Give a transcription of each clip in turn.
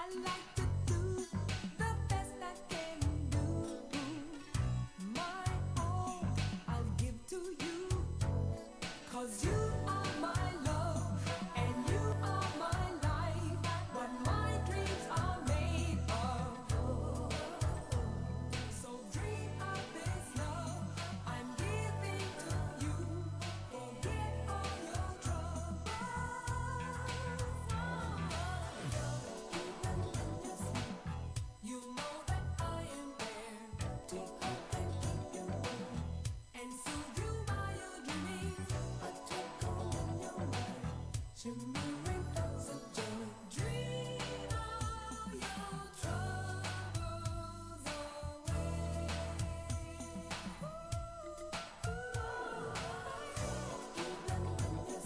I like to do the best I can do. My all I'll give to you. 'Cause you are my love and you are my life. What my dreams are made of. So dream of this love I'm giving to you. Forget all your troubles. Even when you sleep, you know that I am there to help and keep you warm and soothe you while you're dreaming. A twinkle in your eye, shimmering thoughts of joy. Dream all your troubles away. Even when you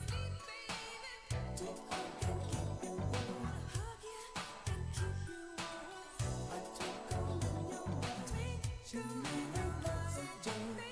sleep, baby, to hug and keep you warm. Hug you and keep you warm. A twinkle in your eye, shimmering thoughts of joy.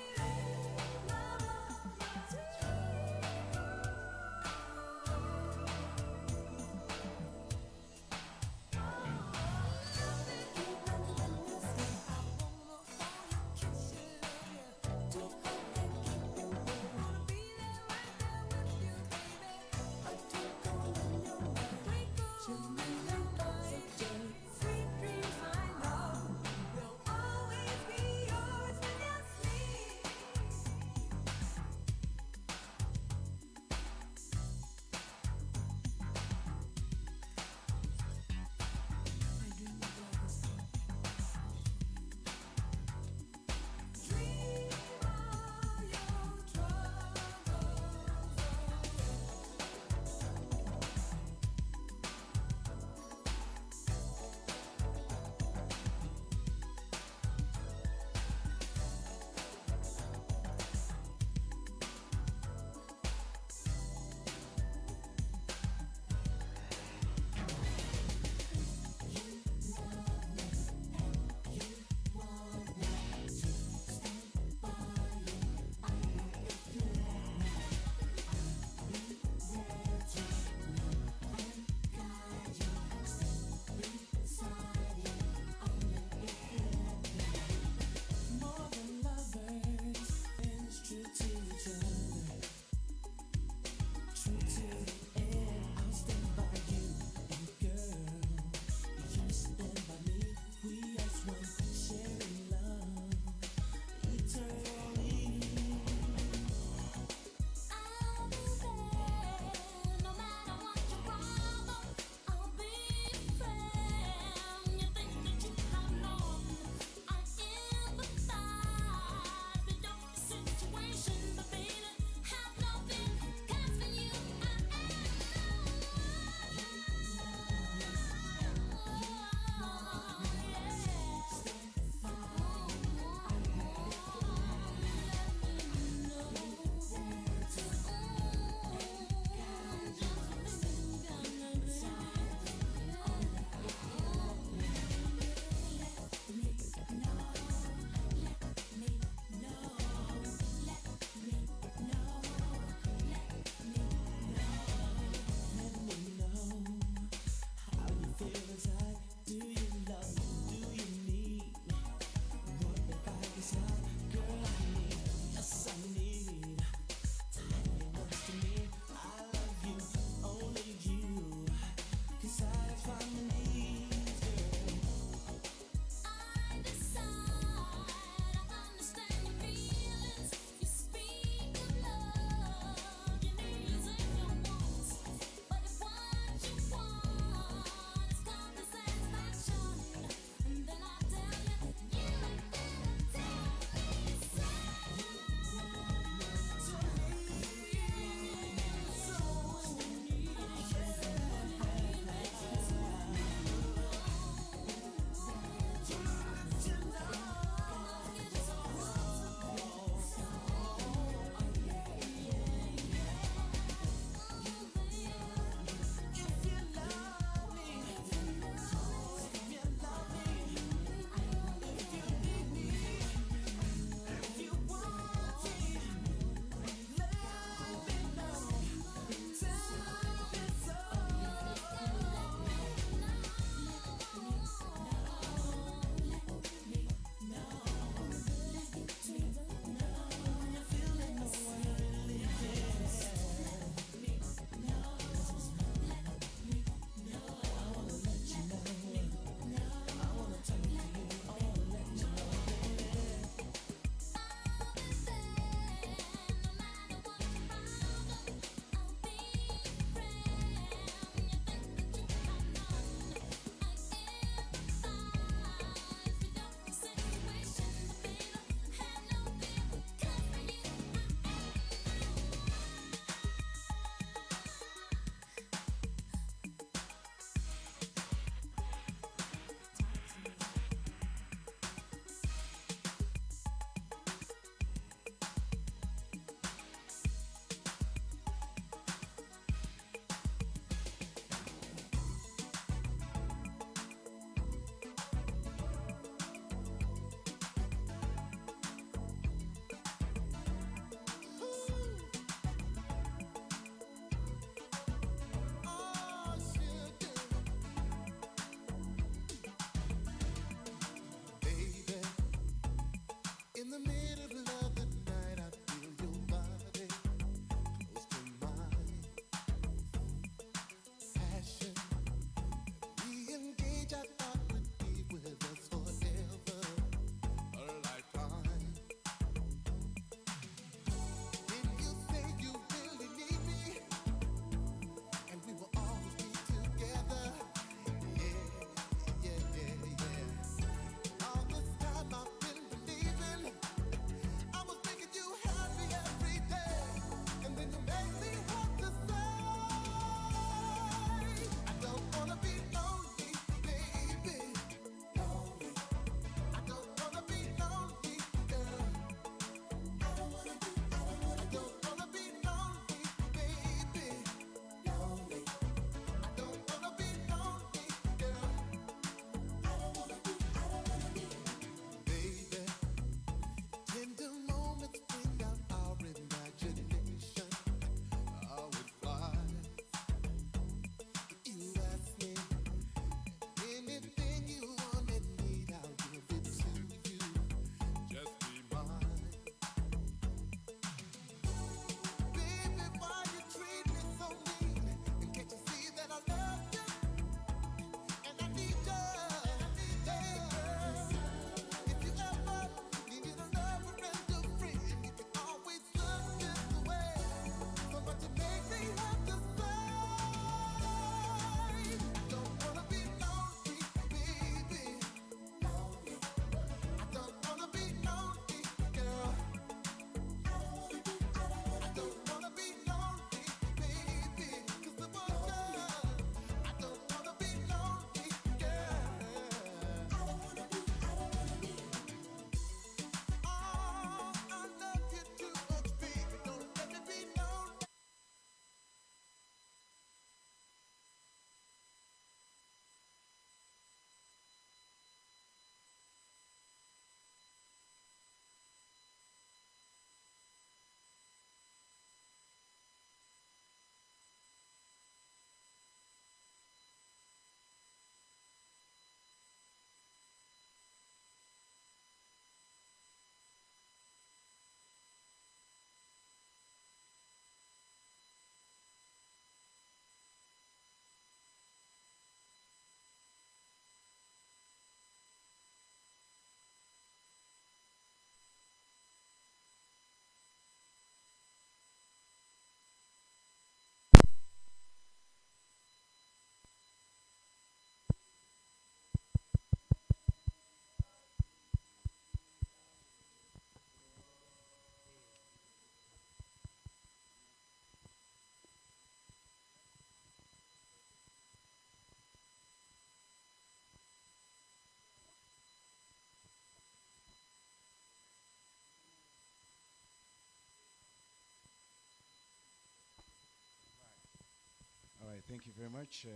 Thank you very much.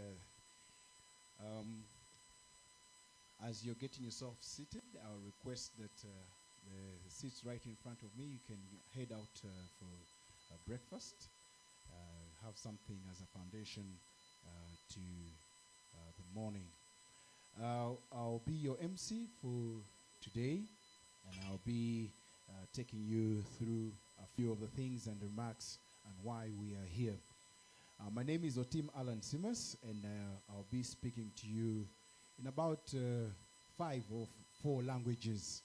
Um, as you're getting yourself seated, I'll request that the seats right in front of me, you can head out for breakfast. Have something as a foundation to the morning. I'll be your MC for today, and I'll be taking you through a few of the things and remarks and why we are here. My name is Otim Alan Simmers, and I'll be speaking to you in about 5 or 4 languages,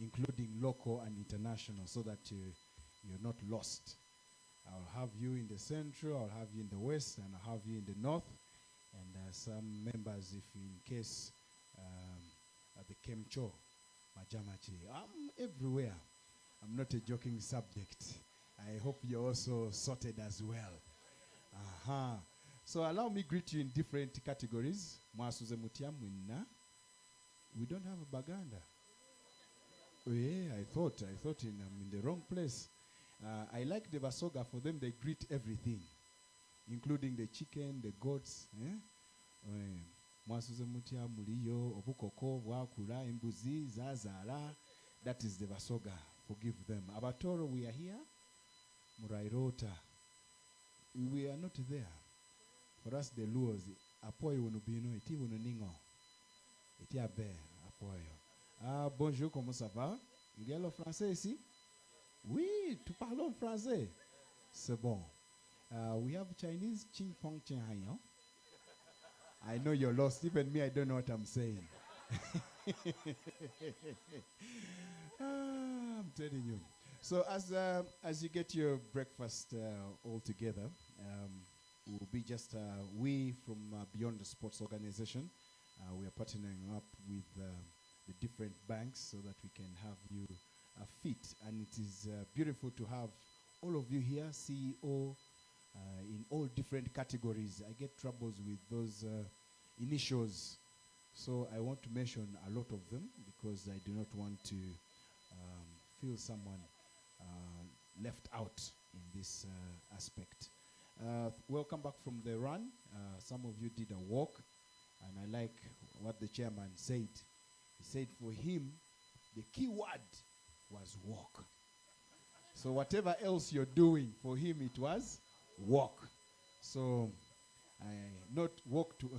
including local and international, so that you're not lost. I'll have you in the central, I'll have you in the west, and I'll have you in the north, and some members, if in case at the Kemcho, Majamachi. I'm everywhere. I'm not a joking subject. I hope you're also sorted as well. So allow me greet you in different categories. Mwasuze mutia mwina. We don't have a Baganda. Oh yeah, I thought I'm in the wrong place. I like the Basoga. For them, they greet everything, including the chicken, the goats. Mwasuze mutia muliyo, obukoko, wakula, imbuzi, zazala. That is the Basoga. Forgive them. Abatoro, we are here. Murairota. We are not there. For us, the Luos, apoyo unubino, iti ununingo. Iti abe, apoyo. Bonjour, comment ça va? Il y a le français ici? Oui, tu parles en français. C'est bon. We have Chinese, Ching Fong Ching Hayo. I know you're lost. Even me, I don't know what I'm saying. I'm telling you. So as you get your breakfast all together, we'll be just we from Beyond the Sports Organization. We are partnering up with the different banks so that we can have you fit. And it is beautiful to have all of you here, CEO, in all different categories. I get troubles with those initials, so I want to mention a lot of them because I do not want to feel someone left out in this aspect. Welcome back from the run. Some of you did a walk, and I like what the chairman said. He said for him, the key word was walk. So whatever else you're doing, for him it was walk. So I not walk to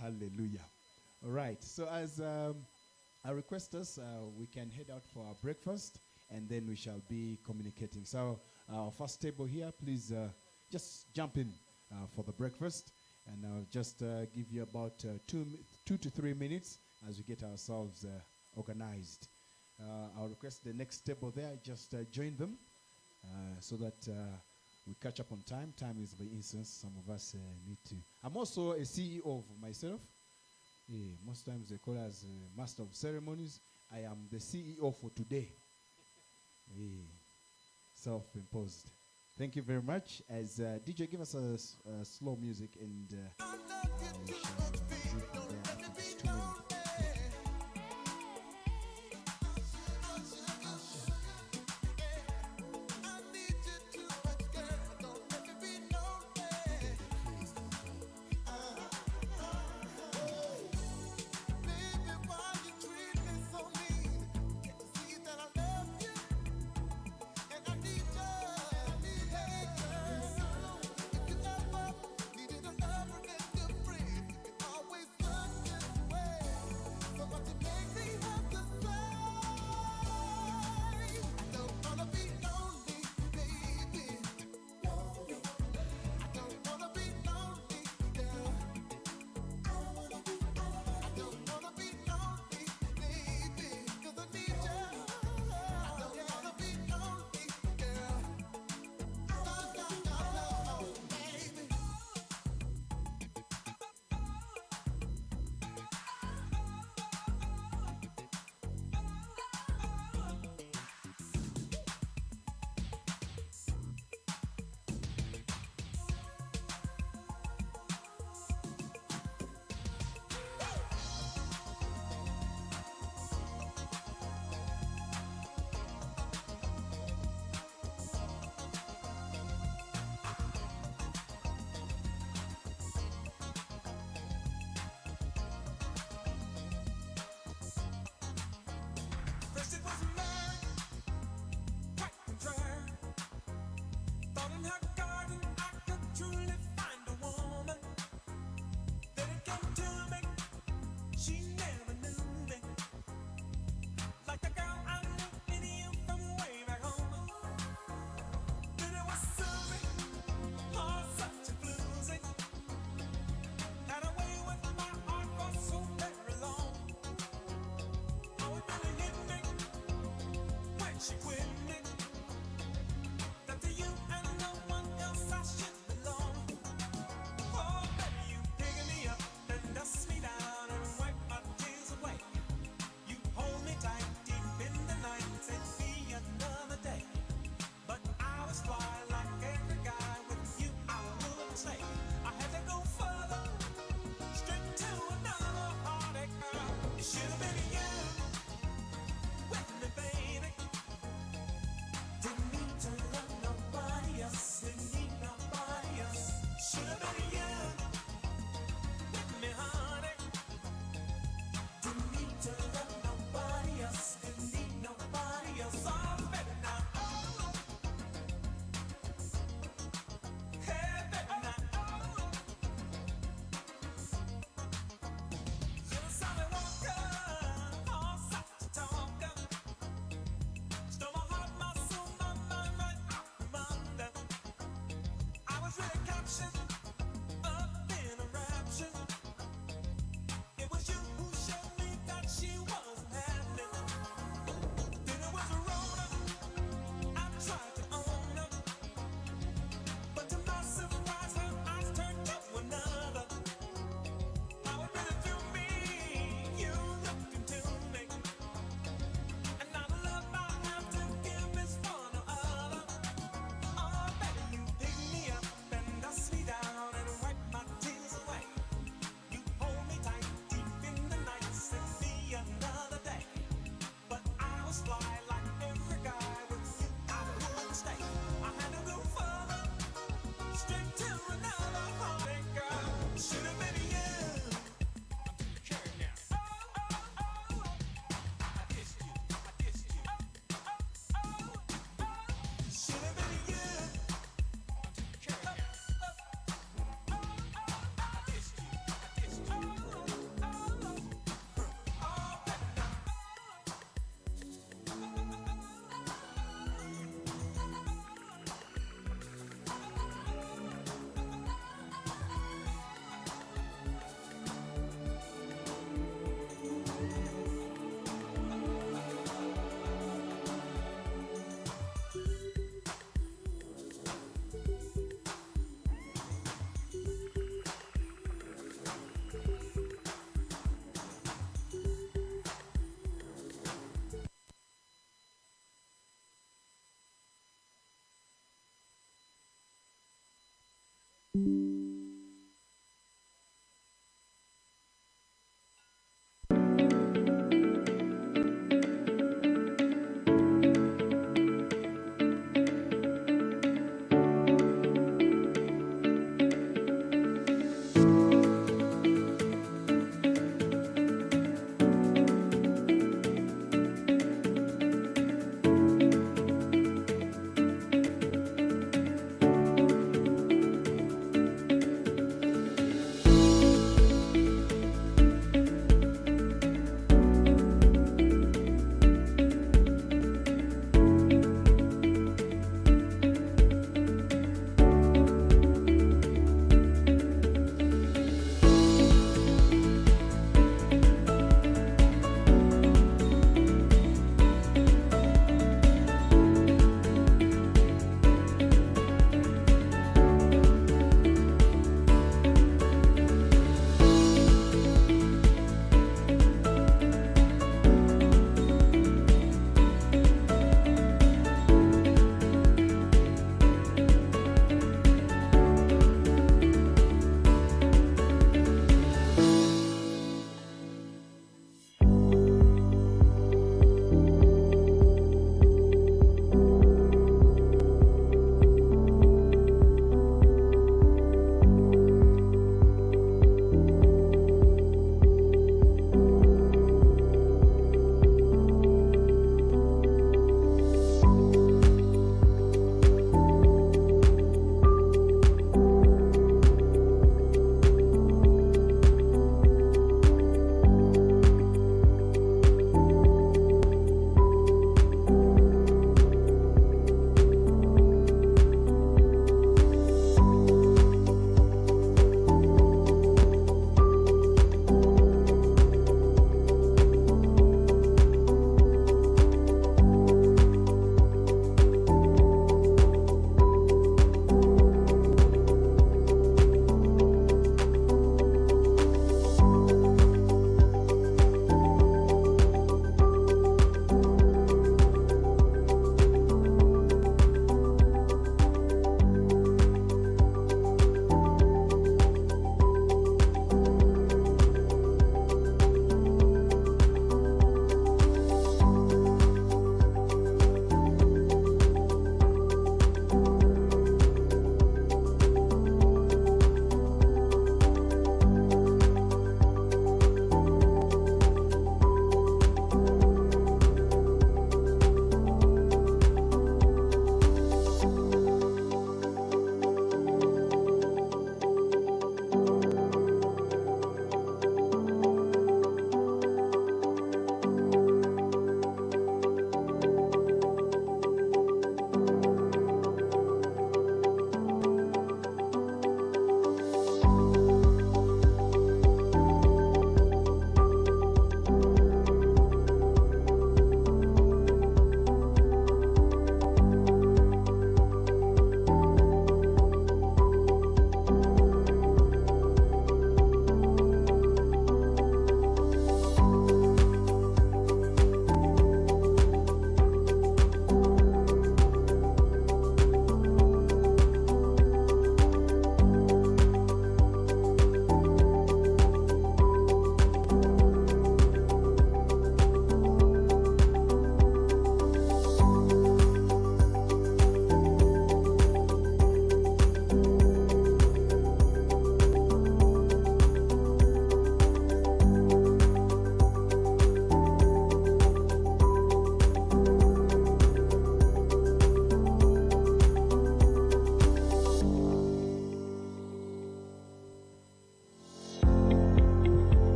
hallelujah. All right. So as I request us, we can head out for our breakfast, and then we shall be communicating. So our first table here, please just jump in for the breakfast, and I'll just give you about 2 to 3 minutes as we get ourselves organized. I'll request the next table there, just join them so that we catch up on time. Time is by instance. Some of us need to. I'm also a CEO of myself. Most times they call us Master of Ceremonies. I am the CEO for today. Self-imposed. Thank you very much. As DJ, give us a slow music and we shall move from there after this 2 minutes. Always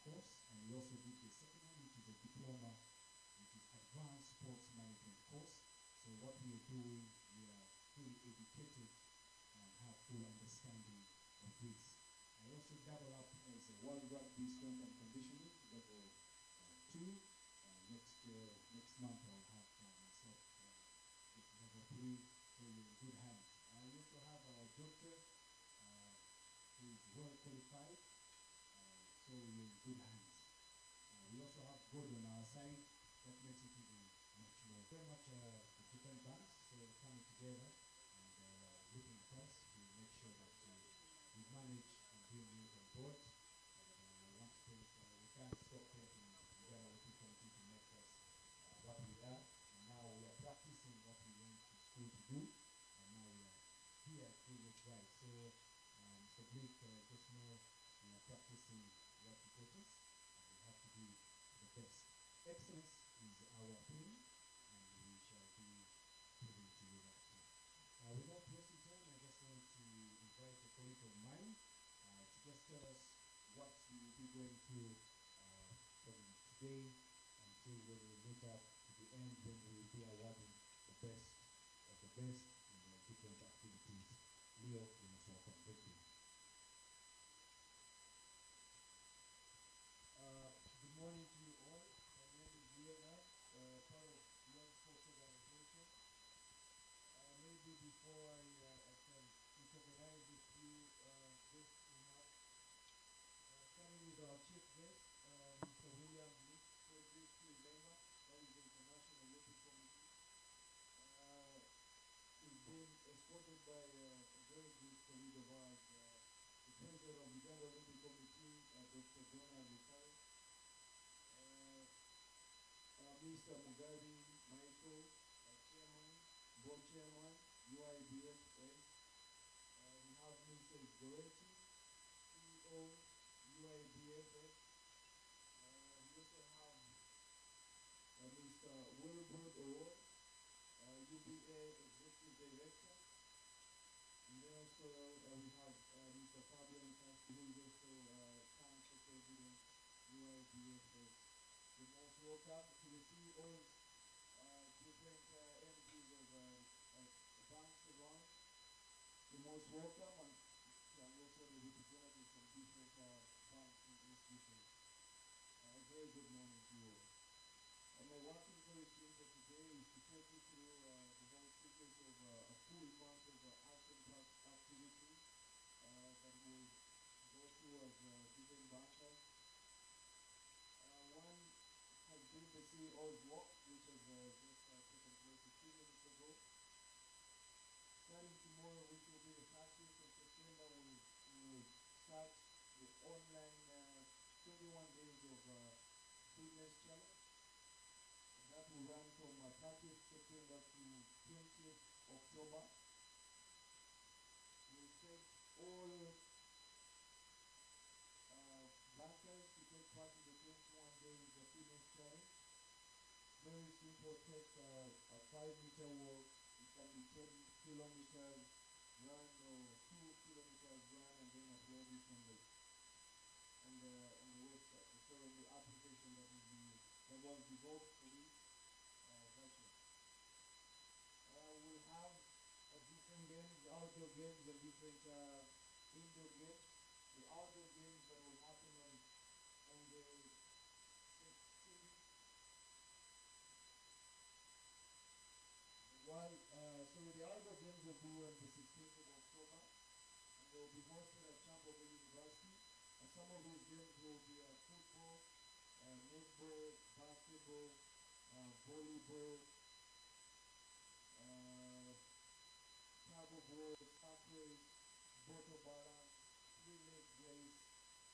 course, and we also did the second one, which is a diploma, which is advanced sports management course. So what we are doing, we are fully educated and have full understanding of this. I also double up as a World Rugby Strength and Conditioning level 2. Next month I'll have myself get level 3, so you're in good hands. I also have a doctor who is well qualified, so you're in good hands. We also have God on our side, that makes it even much more. Very much the different banks, so coming together and looking at us to make sure that we manage and bring you on board. And I want to thank, we can't stop thanking the Gala committee to make us what we are. And now we are practicing what we went to school to do, and now we are here doing it right. So, Mr. Blake, just know we are practicing what you taught us, and we have to do the best. Excellence is our theme, and we shall be proving to you that. Without wasting time, I just want to invite a colleague of mine to just tell us what we will be going through from today until when we meet up to the end, when we will be awarding the best of the best in the different activities. Leo, you must welcome. Thank you. Good morning to you all. My name is Leonard, part of Young Sports Organization. Maybe before I can recognize a few guests we have, starting with our chief guest, Mr. William Lee, Frederick Lemba, that is the International Olympic Committee. He's been escorted by a very good colleague of ours, the President of the Uganda Olympic Committee, Dr. Donald Lukaro. Mr. Mugabe Michael, Chairman, Board Chairman, Uibfs. We have Mrs. Goretti, CEO, Uibfs. We also have Mr. Wilbert Orr, UBA Executive Director. And then also we have Mr. Fabian Castro, who is also Council President, Uibfs. You're most welcome to the CEOs, different MDs of banks around. You're most welcome, and also the representatives from different banks and institutions. A very good morning to you all. My working very simple today is to take you through the whole sequence of a full month of action-packed activities that we'll go through as different bankers. One has been the CEO's walk, which has just taken place a few minutes ago. Starting tomorrow, which will be the 30th of September, we will start the online 21 days of fitness challenge. And that will run from 30th September to 20th October. We expect all bankers to take part in the 21 days of fitness challenge. Very simple, take a 5-meter walk. It can be 10 kilometers run or 2 kilometers run, and then upload it on the website. So on the application that was developed for this version. We'll have different games, outdoor games and different indoor games. The outdoor games that will happen on the 16th. So the outdoor games will be on the 16th of October, and they will be hosted at Chamberlain University. And some of those games will be football, netball, basketball, volleyball, tug of war, sack race, bottle balance, 3-leg race,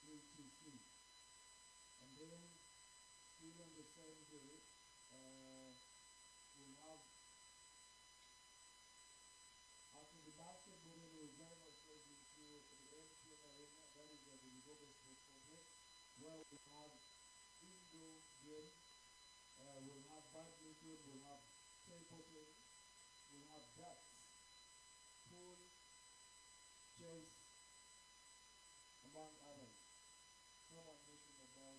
3-2-3. And then, still on the same day, we'll have, after the basketball, then we'll drive ourselves into the MTN Arena, that is the Ligoba Sports Complex, where we'll have indoor games, we'll have badminton, we'll have table tennis, we'll have darts, pool, chess, among others. Someone mentioned about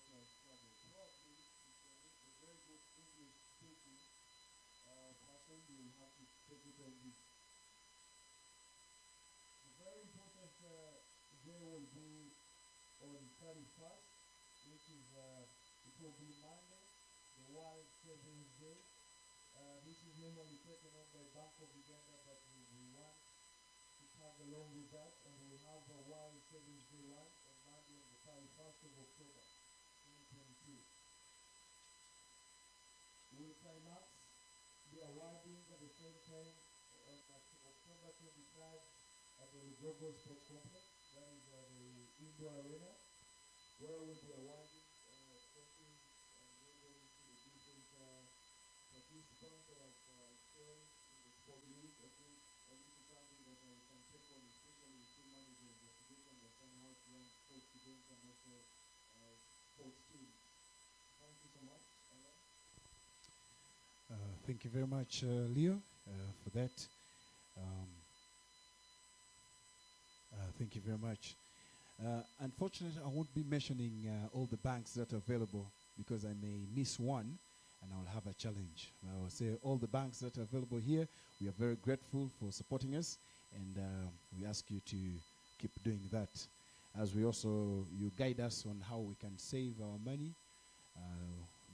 English speaking person, you will have to take it on this. The very important day will be on 31st, which is it will be Monday, the World Savings Day. This is normally taken on by Bank of Uganda, but we want to tag along with that, and we'll have a World Savings Day one on Monday on the 31st of October, 2022. We'll climax the awarding at the same time on October 23rd at the Lugogo Sports Complex. That is the indoor arena, where we'll be awarding trophies and ribbons to the different participants that have excelled in the sport league. I think this is something that I can take on, especially with team managers, that they can understand how to run sports events and also sports teams. Thank you so much, Alan. Thank you very much, Leo, for that. Thank you very much. Unfortunately, I won't be mentioning all the banks that are available because I may miss one and I'll have a challenge. I will say all the banks that are available here, we are very grateful for supporting us, and we ask you to keep doing that. As we also, you guide us on how we can save our money,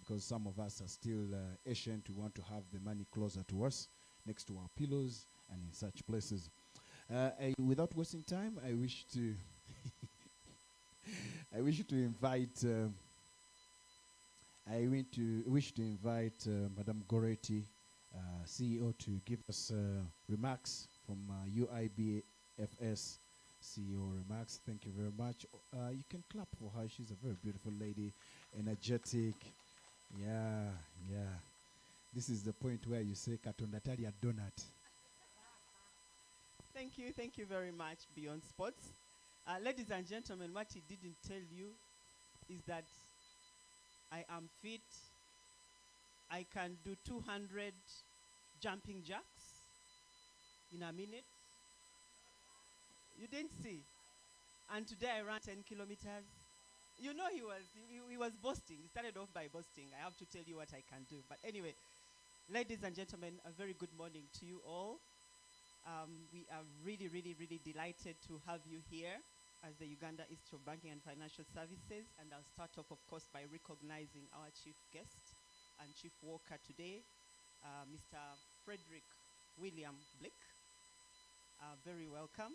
because some of us are still ancient. We want to have the money closer to us, next to our pillows and in such places. Without wasting time, I wish to I wish to invite Madam Goretti, CEO, to give us remarks from Uibfs CEO remarks. Thank you very much. You can clap for her. She's a very beautiful lady, energetic. Yeah. This is the point where you say Katondatari a donut. Thank you very much, Beyond Sports. Ladies and gentlemen, what he didn't tell you is that I am fit. I can do 200 jumping jacks in a minute. You didn't see. And today I ran 10 kilometers. You know he was boasting. He started off by boasting. I have to tell you what I can do. But anyway, ladies and gentlemen, a very good morning to you all. We are really, really, really delighted to have you here as the Uganda Institute of Banking and Financial Services. And I'll start off, of course, by recognizing our chief guest and chief worker today, Mr. Frederick William Blick. Very welcome.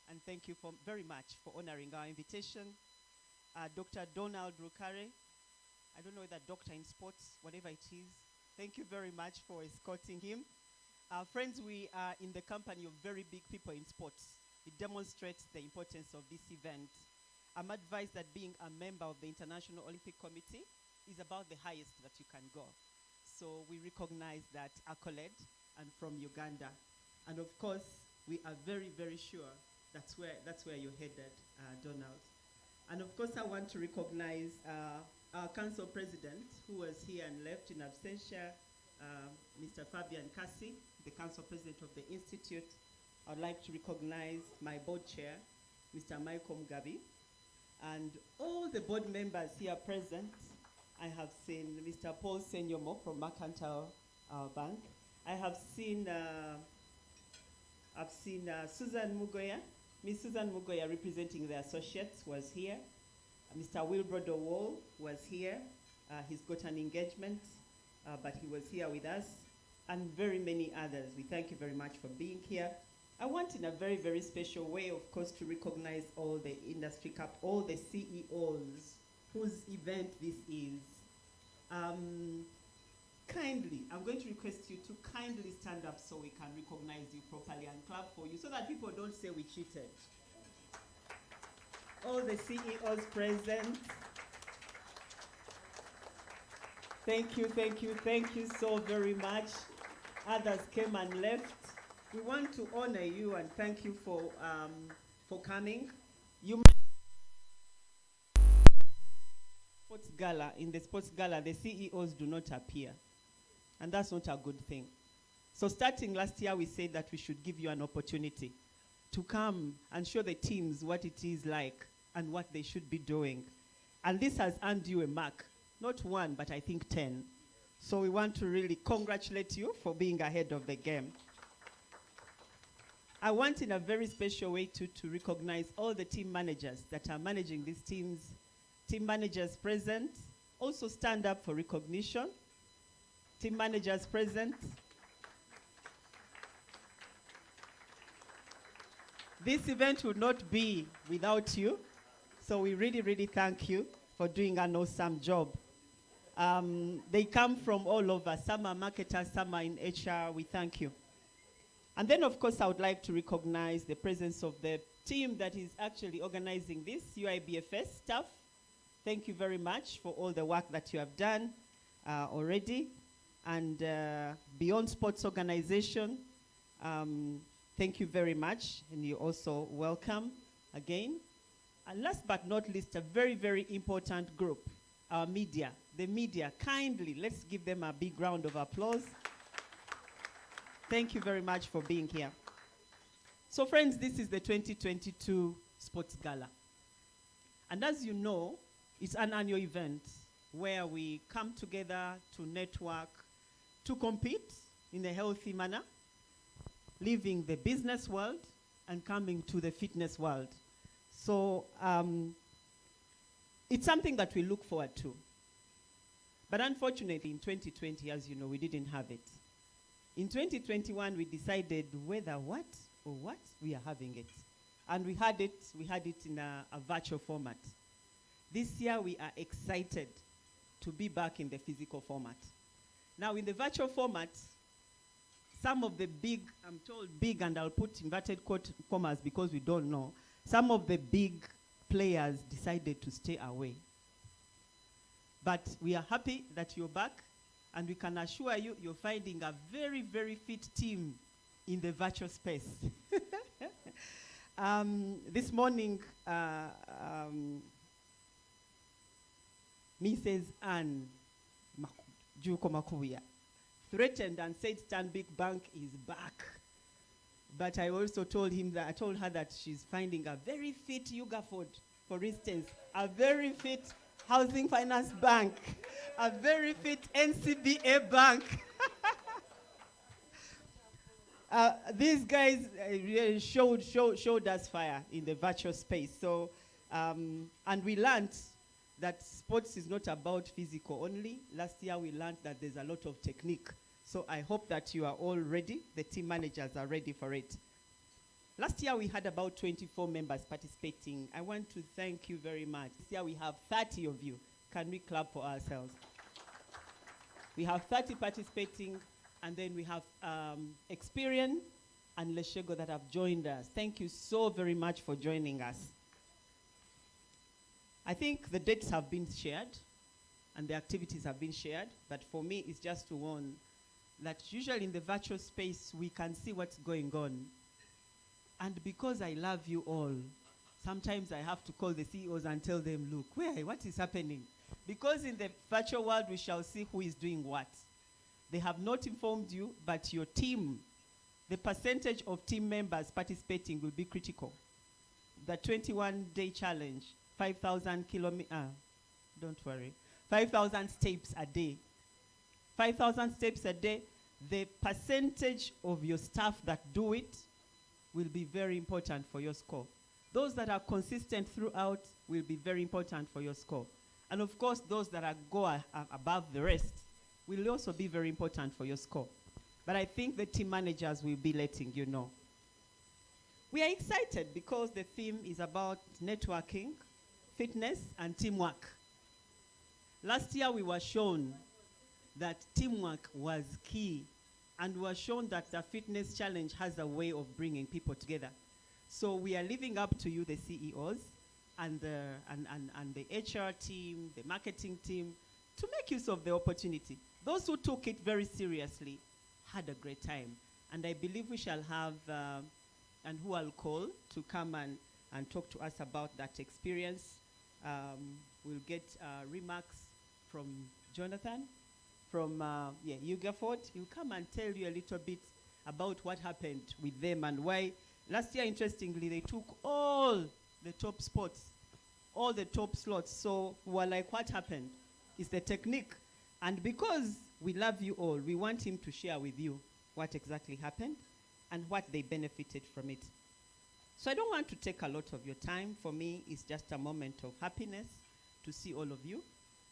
And thank you very much for honoring our invitation. Dr. Donald Rukare, I don't know whether doctor in sports, whatever it is. Thank you very much for escorting him. Friends, we are in the company of very big people in sports. It demonstrates the importance of this event. I'm advised that being a member of the International Olympic Committee is about the highest that you can go. So we recognize that accolade, and from Uganda. And of course, we are very, very sure that's where you're headed, Donald. And of course, I want to recognize our council president, who was here and left in absentia, Mr. Fabian Kasi, the council president of the Institute. I'd like to recognize my board chair, Mr. Michael Mugabi, and all the board members here present. I have seen Mr. Paul Senyomo from Mercantile Bank. I have seen Susan Mugoya. Miss Susan Mugoya, representing the associates, was here. Mr. Wilbrodo Wall was here. He's got an engagement, but he was here with us, and very many others. We thank you very much for being here. I want, in a very, very special way, of course, to recognize all the industry all the CEOs whose event this is. Kindly, I'm going to request you to kindly stand up so we can recognize you properly and clap for you, so that people don't say we cheated. All the CEOs present. Thank you so very much. Others came and left. We want to honor you and thank you for coming. Sports Gala, in the Sports Gala, the CEOs do not appear. And that's not a good thing. So starting last year, we said that we should give you an opportunity to come and show the teams what it is like and what they should be doing. And this has earned you a mark. Not one, but I think 10. So we want to really congratulate you for being ahead of the game. I want in a very special way to recognize all the team managers that are managing these teams. Team managers present, also stand up for recognition. Team managers present. This event would not be without you. So we really, really thank you for doing an awesome job. They come from all over. Some are marketers, some are in HR. We thank you. And then, of course, I would like to recognize the presence of the team that is actually organizing this, Uibfs staff. Thank you very much for all the work that you have done already. And Beyond Sports Organization, thank you very much. And you're also welcome again. And last but not least, a very, very important group, our media. The media, kindly, let's give them a big round of applause. Thank you very much for being here. So friends, this is the 2022 Sports Gala. And as you know, it's an annual event where we come together to network, to compete in a healthy manner, leaving the business world and coming to the fitness world. So it's something that we look forward to. But unfortunately, in 2020, as you know, we didn't have it. In 2021, we decided whether what or what we are having it. And we had it in a virtual format. This year, we are excited to be back in the physical format. Now, in the virtual format, some of the big, I'm told big, and I'll put inverted commas because we don't know, some of the big players decided to stay away. But we are happy that you're back, and we can assure you, you're finding a very, very fit team in the virtual space. This morning, Mrs. Anne Juko Makuya threatened and said Stanbic Bank is back. But I also told her that she's finding a very fit Uibfs, for instance, a very fit Housing Finance Bank, a very fit NCBA Bank. These guys really showed us fire in the virtual space. So, and we learned that sports is not about physical only. Last year we learned that there's a lot of technique. So I hope that you are all ready. The team managers are ready for it. Last year we had about 24 members participating. I want to thank you very much. This year we have 30 of you. Can we clap for ourselves? We have 30 participating, and then we have Experian and Leshego that have joined us. Thank you so very much for joining us. I think the dates have been shared and the activities have been shared, but for me it's just to warn that usually in the virtual space we can see what's going on. And because I love you all, sometimes I have to call the CEOs and tell them, look, what is happening? Because in the virtual world we shall see who is doing what. They have not informed you, but your team, the percentage of team members participating will be critical. The 21-day challenge, 5,000 kilometers, don't worry, 5,000 steps a day. 5,000 steps a day, the percentage of your staff that do it will be very important for your score. Those that are consistent throughout will be very important for your score. And of course, those that go above the rest will also be very important for your score. But I think the team managers will be letting you know. We are excited because the theme is about networking, fitness, and teamwork. Last year we were shown that teamwork was key, and we were shown that the fitness challenge has a way of bringing people together. So we are living up to you, the CEOs, and the HR team, the marketing team, to make use of the opportunity. Those who took it very seriously had a great time. And I believe we shall have, and who I'll call to come and talk to us about that experience. We'll get remarks from Jonathan, from Uibfs. He'll come and tell you a little bit about what happened with them and why. Last year, interestingly, they took all the top spots, all the top slots. So we're like, what happened? It's the technique. And because we love you all, we want him to share with you what exactly happened and what they benefited from it. So I don't want to take a lot of your time. For me, it's just a moment of happiness to see all of you,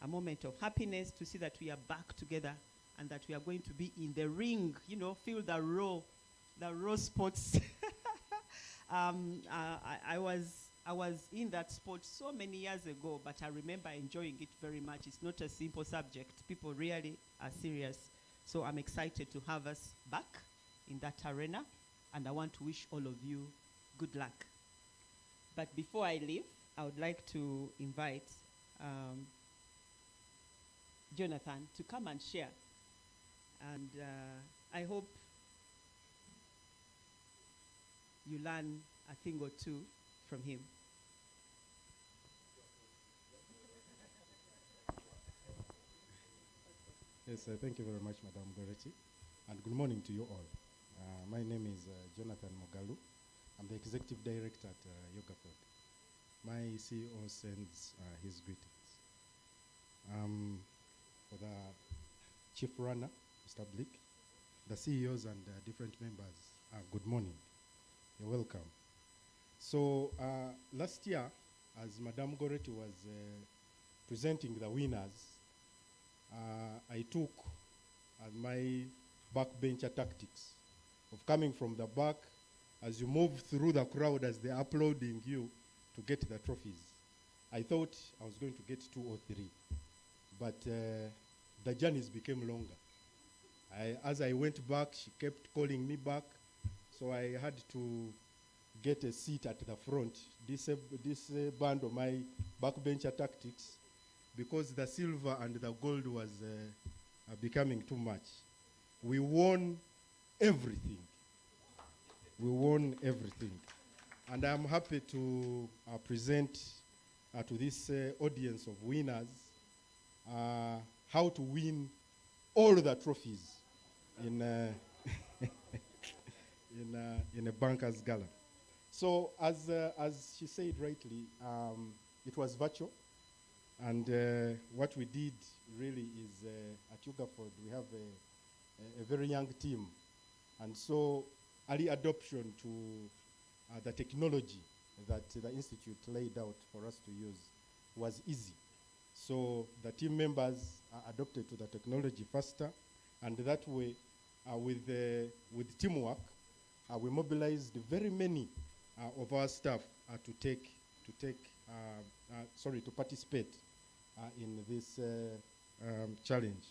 a moment of happiness to see that we are back together and that we are going to be in the ring, feel the raw sports. I was in that sport so many years ago, but I remember enjoying it very much. It's not a simple subject. People really are serious. So I'm excited to have us back in that arena, and I want to wish all of you good luck. But before I leave, I would like to invite Jonathan to come and share. And I hope you learn a thing or two from him. Yes, thank you very much, Madam Goretti, and good morning to you all. My name is Jonathan Mogalu. I'm the Executive Director at Uibfs. My CEO sends his greetings. For the Chief Runner, Mr. Blick, the CEOs and different members, good morning. You're welcome. So last year, as Madam Goretti was presenting the winners, I took my backbencher tactics of coming from the back as you move through the crowd as they're applauding you to get the trophies. I thought I was going to get 2 or 3, but the journeys became longer. As I went back, she kept calling me back, so I had to get a seat at the front. This band of my backbencher tactics, because the silver and the gold was becoming too much. We won everything. We won everything. And I'm happy to present to this audience of winners how to win all the trophies in in a banker's gala. So as she said rightly, it was virtual. And what we did really is at Uibfs, we have a very young team. And so early adoption to the technology that the Institute laid out for us to use was easy. So the team members adopted to the technology faster, and that way, with teamwork, we mobilized very many of our staff to participate in this challenge.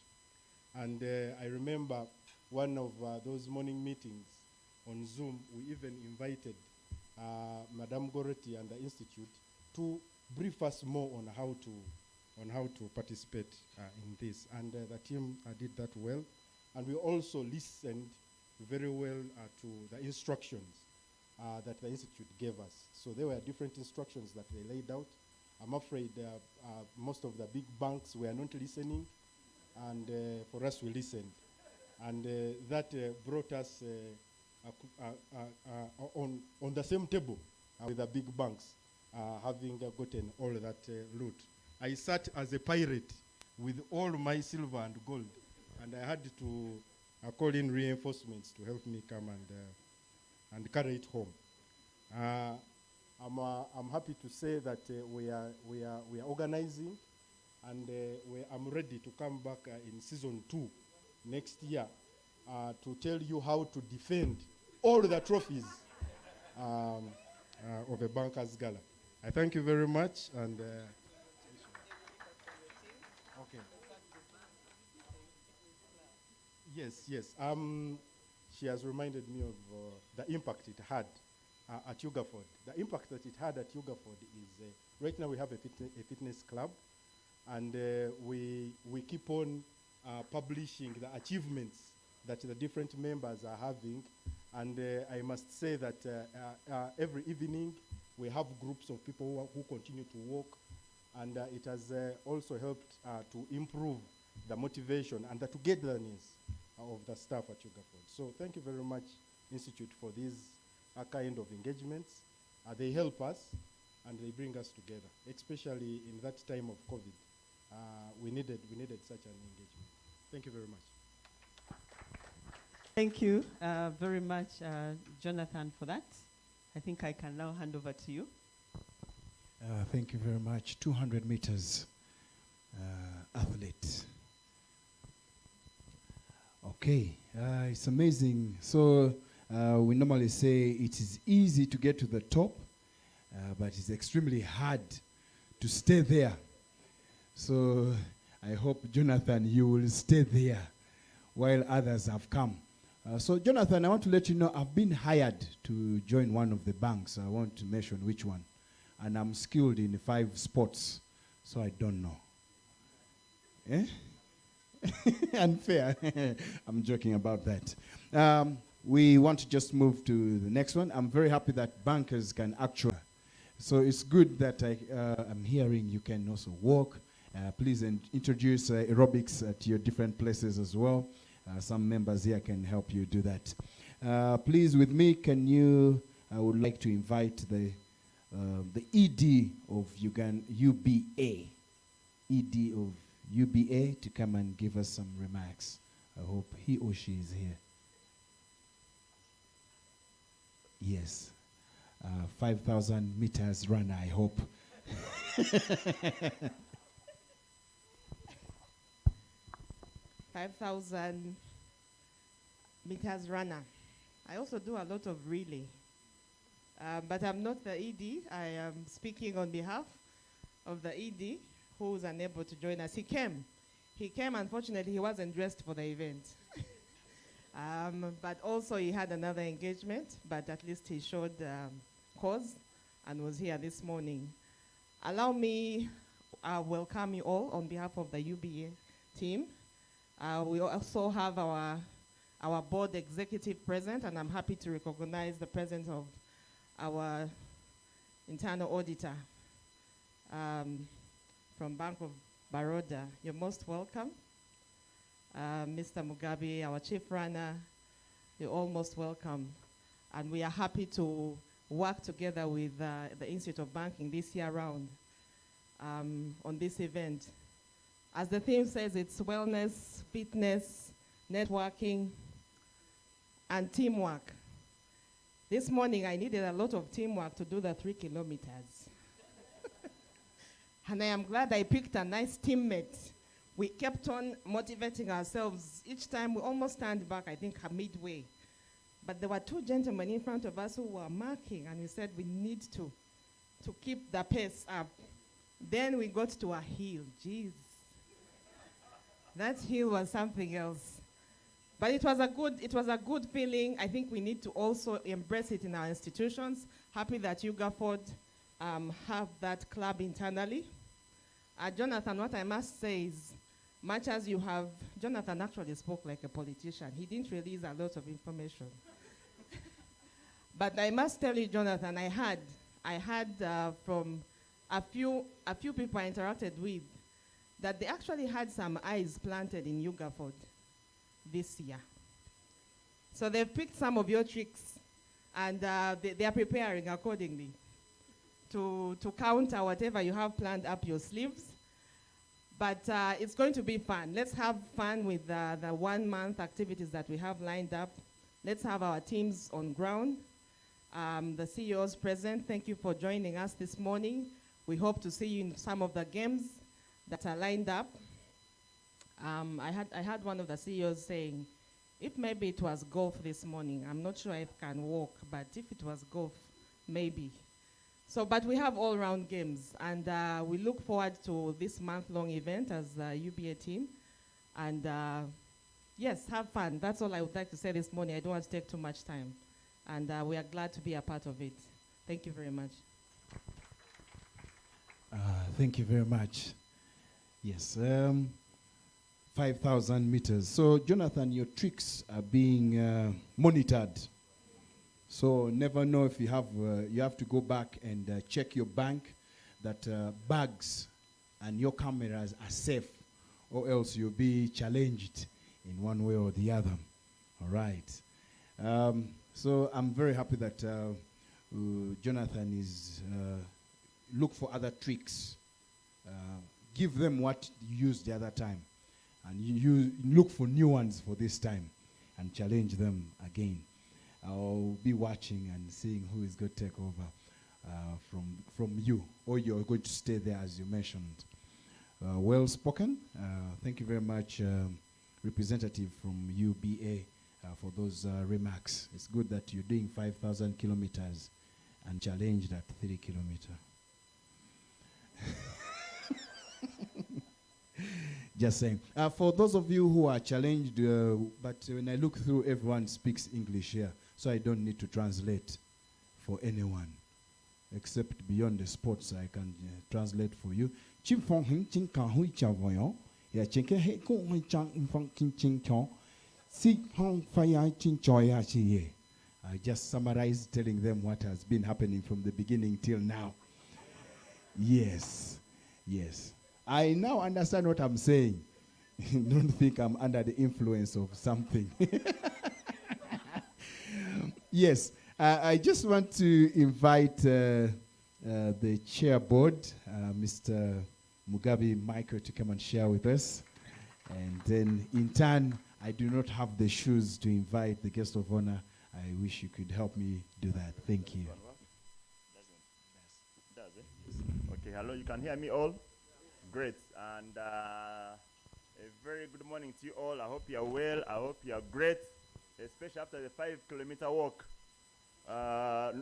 And I remember one of those morning meetings on Zoom, we even invited Madame Goretti and the Institute to brief us more on how to participate in this. And the team did that well. And we also listened very well to the instructions that the Institute gave us. So there were different instructions that they laid out. I'm afraid most of the big banks were not listening, and for us we listened. And that brought us on the same table with the big banks, having gotten all that loot. I sat as a pirate with all my silver and gold, and I had to call in reinforcements to help me come and carry it home. I'm happy to say that we are organizing, and I'm ready to come back in season 2 next year to tell you how to defend all the trophies of a Bankers Gala. I thank you very much, and okay. Yes. She has reminded me of the impact it had at Uibfs. The impact that it had at Uibfs is right now we have a fitness club, and we keep on publishing the achievements that the different members are having. And I must say that every evening we have groups of people who continue to walk, and it has also helped to improve the motivation and the togetherness of the staff at Uibfs. So thank you very much, Institute, for these kind of engagements. They help us and they bring us together, especially in that time of COVID. We needed such an engagement. Thank you very much. Thank you very much, Jonathan, for that. I think I can now hand over to you. Thank you very much. 200 meters athlete. Okay, it's amazing. So we normally say it is easy to get to the top, but it's extremely hard to stay there. So I hope, Jonathan, you will stay there while others have come. So Jonathan, I want to let you know I've been hired to join one of the banks. I won't mention which one. And I'm skilled in 5 sports, so I don't know. Eh? Unfair. I'm joking about that. We want to just move to the next one. I'm very happy that bankers can actually. So it's good that I'm hearing you can also walk. Please introduce aerobics at your different places as well. Some members here can help you do that. Please, with me, I would like to invite the ED of UBA, ED of UBA, to come and give us some remarks. I hope he or she is here. Yes. 5,000 meters runner, I hope. 5,000 meters runner. I also do a lot of relay. But I'm not the ED. I am speaking on behalf of the ED who was unable to join us. He came, unfortunately, he wasn't dressed for the event. But also he had another engagement, but at least he showed cause and was here this morning. Allow me welcome you all on behalf of the UBA team. We also have our board executive present, and I'm happy to recognize the presence of our internal auditor from Bank of Baroda. You're most welcome. Mr. Mugabe, our chief runner, you're all most welcome. And we are happy to work together with the Institute of Banking this year round on this event. As the theme says, it's wellness, fitness, networking, and teamwork. This morning, I needed a lot of teamwork to do the 3 kilometers. And I am glad I picked a nice teammate. We kept on motivating ourselves. Each time we almost turned back, I think, midway. But there were 2 gentlemen in front of us who were marking, and we said we need to keep the pace up. Then we got to a hill. Jeez. That hill was something else. But it was a good feeling. I think we need to also embrace it in our institutions. Happy that Uibfs have that club internally. Jonathan, what I must say is, much as you have, Jonathan actually spoke like a politician. He didn't release a lot of information. But I must tell you, Jonathan, I heard from a few people I interacted with that they actually had some eyes planted in Uibfs this year. So they've picked some of your tricks, and they are preparing accordingly to counter whatever you have planned up your sleeves. But it's going to be fun. Let's have fun with the 1-month activities that we have lined up. Let's have our teams on ground. The CEOs present, thank you for joining us this morning. We hope to see you in some of the games that are lined up. I had one of the CEOs saying, if maybe it was golf this morning, I'm not sure if I can walk, but if it was golf, maybe. So, but we have all-round games, and we look forward to this month-long event as the UBA team. And yes, have fun. That's all I would like to say this morning. I don't want to take too much time. And we are glad to be a part of it. Thank you very much. Thank you very much. Yes, 5,000 meters. So, Jonathan, your tricks are being monitored. So, never know if you have to go back and check your bank that bags and your cameras are safe, or else you'll be challenged in one way or the other. All right. So, I'm very happy that Jonathan is look for other tricks. Give them what you used the other time. and you look for new ones for this time and challenge them again. I'll be watching and seeing who is going to take over from you, or you're going to stay there as you mentioned. Well spoken. Thank you very much, representative from UBA, for those remarks. It's good that you're doing 5,000 kilometers and challenged at 3 kilometers. Just saying. For those of you who are challenged, but when I look through, everyone speaks English here, so I don't need to translate for anyone, except beyond the sports. I can translate for you. I just summarized telling them what has been happening from the beginning till now. Yes, yes. I now understand what I'm saying. Don't think I'm under the influence of something. Yes, I just want to invite the chair board, Mr. Mugabe Michael, to come and share with us. And then in turn, I do not have the shoes to invite the guest of honor. I wish you could help me do that. Thank you. Does it? Okay, hello, you can hear me all? Great. And a very good morning to you all. I hope you're well. I hope you're great, especially after the 5-kilometer walk. I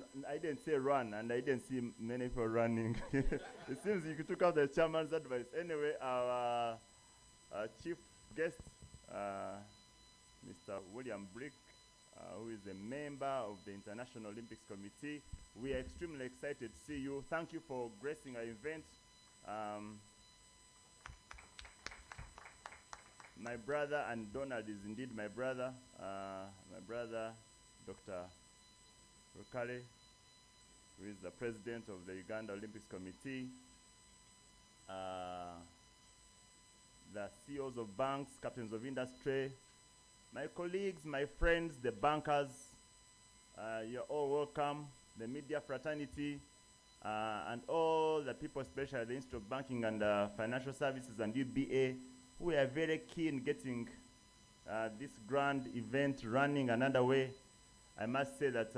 didn't say run, and I didn't see many people running. It seems you took out the chairman's advice. Anyway, our chief guest, Mr. William Brick, who is a member of the International Olympics Committee. We are extremely excited to see you. Thank you for gracing our event. My brother, and Donald is indeed my brother, Dr. Rukale, who is the president of the Uganda Olympics Committee, the CEOs of banks, captains of industry, my colleagues, my friends, the bankers, you're all welcome, the media fraternity, and all the people, especially the Institute of Banking and Financial Services and UBA, who are very keen getting this grand event running and underway. I must say that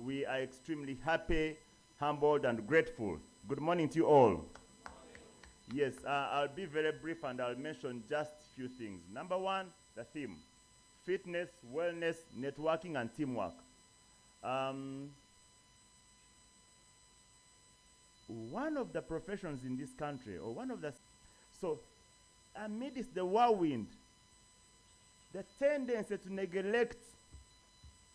we are extremely happy, humbled, and grateful. Good morning to you all. Yes, I'll be very brief and I'll mention just a few things. Number one, the theme: fitness, wellness, networking, and teamwork. One of the professions in this country, or one of the, so amidst the whirlwind, the tendency to neglect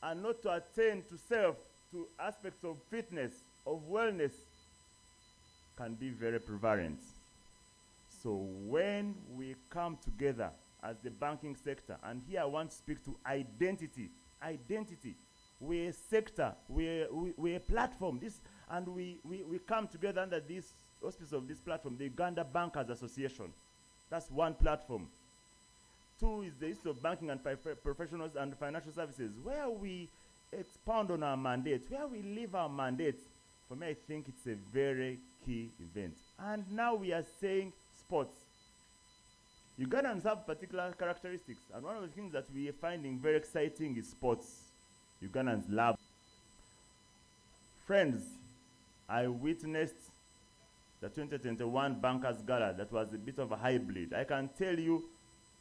and not to attend to self, to aspects of fitness, of wellness, can be very prevalent. So when we come together as the banking sector, and here I want to speak to identity. We're a sector, we're a platform, and we come together under this auspice of this platform, the Uganda Bankers Association. That's one platform. Two is the Institute of Banking and Professionals and Financial Services, where we expound on our mandate, where we live our mandate. For me, I think it's a very key event. And now we are saying sports. Ugandans have particular characteristics, and one of the things that we are finding very exciting is sports. Ugandans love. Friends, I witnessed the 2021 Bankers Gala. That was a bit of a hybrid. I can tell you,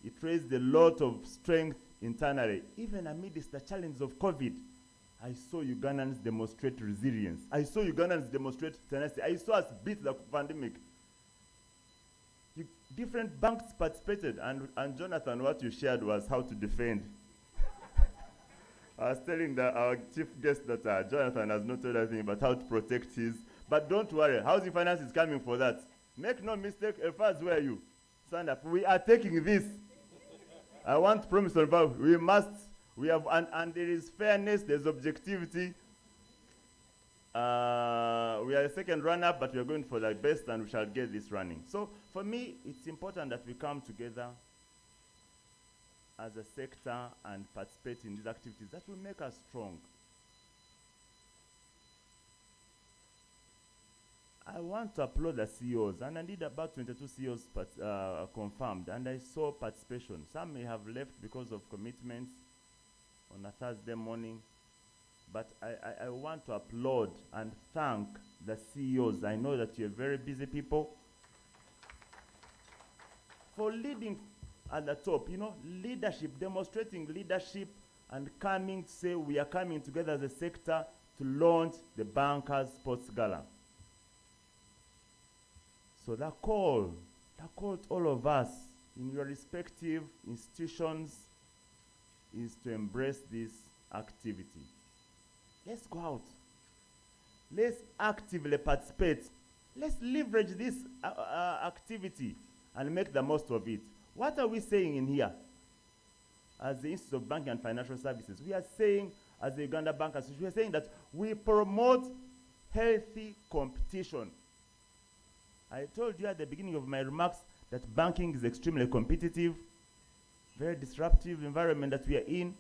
it raised a lot of strength internally. Even amidst the challenge of COVID, I saw Ugandans demonstrate resilience. I saw Ugandans demonstrate tenacity. I saw us beat the pandemic. Different banks participated, and Jonathan, what you shared was how to defend. I was telling our chief guest that Jonathan has not told anything about how to protect his. But don't worry, housing finance is coming for that. Make no mistake, Uibfs, where are you? Stand up. We are taking this. I want to promise on Bob, we have, and there is fairness, there's objectivity. We are a second run-up, but we are going for the best, and we shall get this running. So for me, it's important that we come together as a sector and participate in these activities that will make us strong. I want to applaud the CEOs, and I did about 22 CEOs confirmed, and I saw participation. Some may have left because of commitments on a Thursday morning, but I want to applaud and thank the CEOs. I know that you're very busy people for leading at the top, you know, leadership, demonstrating leadership and coming to say we are coming together as a sector to launch the Bankers Sports Gala. So that call to all of us in your respective institutions is to embrace this activity. Let's go out. Let's actively participate. Let's leverage this activity and make the most of it. What are we saying in here? As the Institute of Banking and Financial Services, we are saying, as the Uganda Bank Association, we are saying that we promote healthy competition. I told you at the beginning of my remarks that banking is extremely competitive, very disruptive environment that we are in.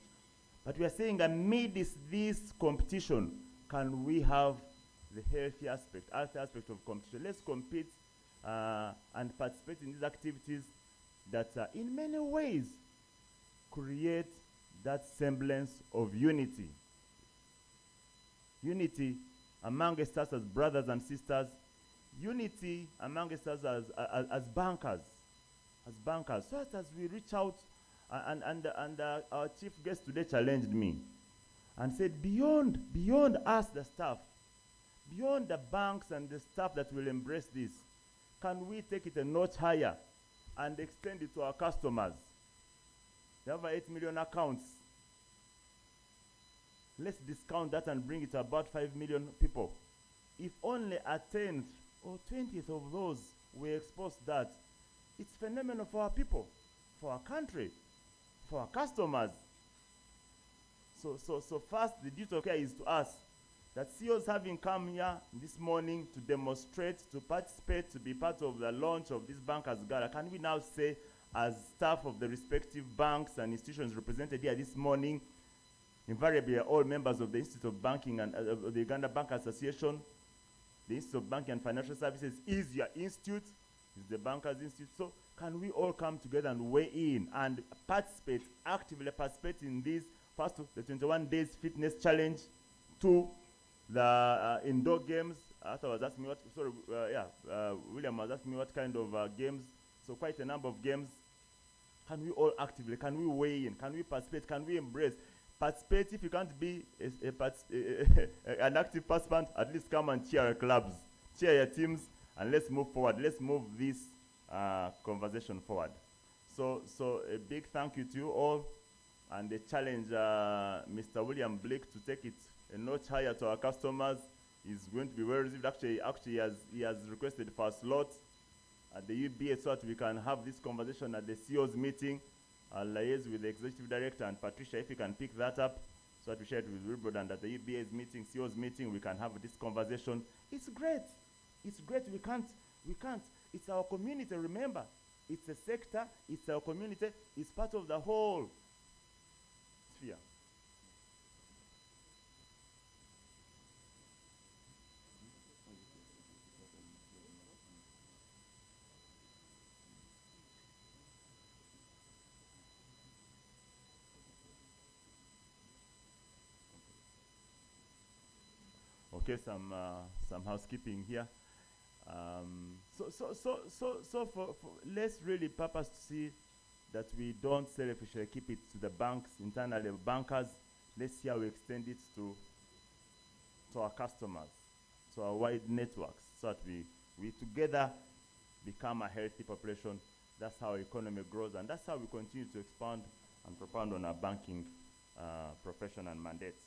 But we are saying amidst this competition, can we have the healthy aspect of competition? Let's compete and participate in these activities that in many ways create that semblance of unity. Unity amongst us as brothers and sisters, unity amongst us as bankers. So as we reach out, and our chief guest today challenged me and said, beyond us, the staff, beyond the banks and the staff that will embrace this, can we take it a notch higher and extend it to our customers? They have 8 million accounts. Let's discount that and bring it to about 5 million people. If only a 10th or 20th of those we expose that, it's phenomenal for our people, for our country, for our customers. So first, the duty of care is to us, that CEOs having come here this morning to demonstrate, to participate, to be part of the launch of this Bankers Gala, can we now say, as staff of the respective banks and institutions represented here this morning, invariably are all members of the Institute of Banking and the Uganda Bank Association. The Institute of Banking and Financial Services is your institute, is the Bankers Institute. So can we all come together and weigh in and participate, actively participate in this, first the 21 days fitness challenge, 2, the indoor games. Arthur was asking me William was asking me what kind of games. So quite a number of games. Can we all actively, can we weigh in, can we participate, can we embrace? Participate. If you can't be an active participant, at least come and cheer your clubs, cheer your teams, and let's move forward. Let's move this conversation forward. So a big thank you to you all, and the challenge Mr. William Blake to take it a notch higher to our customers is going to be well received. Actually, he has requested for a slot at the UBA so that we can have this conversation at the CEO's meeting. I'll liaise with the executive director and Patricia if you can pick that up so that we share it with Wilbrod, and at the UBA's meeting, CEO's meeting, we can have this conversation. It's great. It's great. We can't. It's our community, remember. It's a sector, it's our community, it's part of the whole sphere. Okay, some housekeeping here. So let's really purpose to see that we don't selfishly keep it to the banks, internally bankers. Let's see how we extend it to our customers, to our wide networks, so that we together become a healthy population. That's how our economy grows, and that's how we continue to expand and propound on our banking profession and mandates.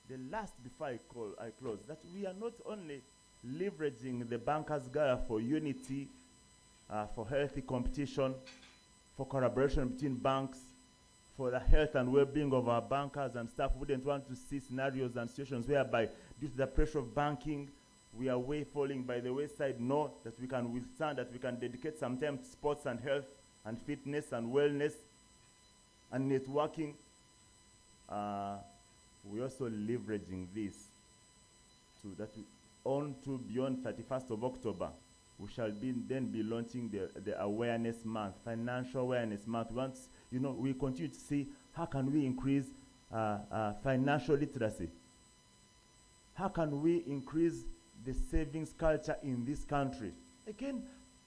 The last, before I close, that we are not only leveraging the Bankers Gala for unity, for healthy competition, for collaboration between banks, for the health and well-being of our bankers and staff. We wouldn't want to see scenarios and situations whereby, due to the pressure of banking, we are falling by the wayside. No, that we can withstand, that we can dedicate some time to sports and health and fitness and wellness and networking. We're also leveraging this to that we on to beyond 31st of October, we shall then be launching the awareness month, financial awareness month. Once, we continue to see how can we increase financial literacy. How can we increase the savings culture in this country? Again,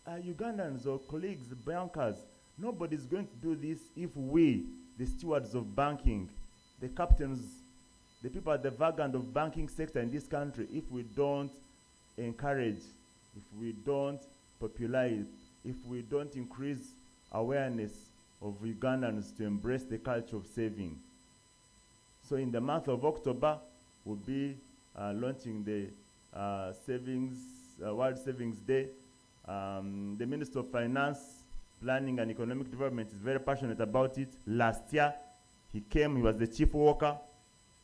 Ugandans or colleagues, bankers, nobody's going to do this if we, the stewards of banking, the captains, the people at the vanguard of banking sector in this country, if we don't encourage, if we don't popularize, if we don't increase awareness of Ugandans to embrace the culture of saving. So in the month of October, we'll be launching the World Savings Day. The Minister of Finance, Planning and Economic Development is very passionate about it. Last year, he came, he was the chief worker,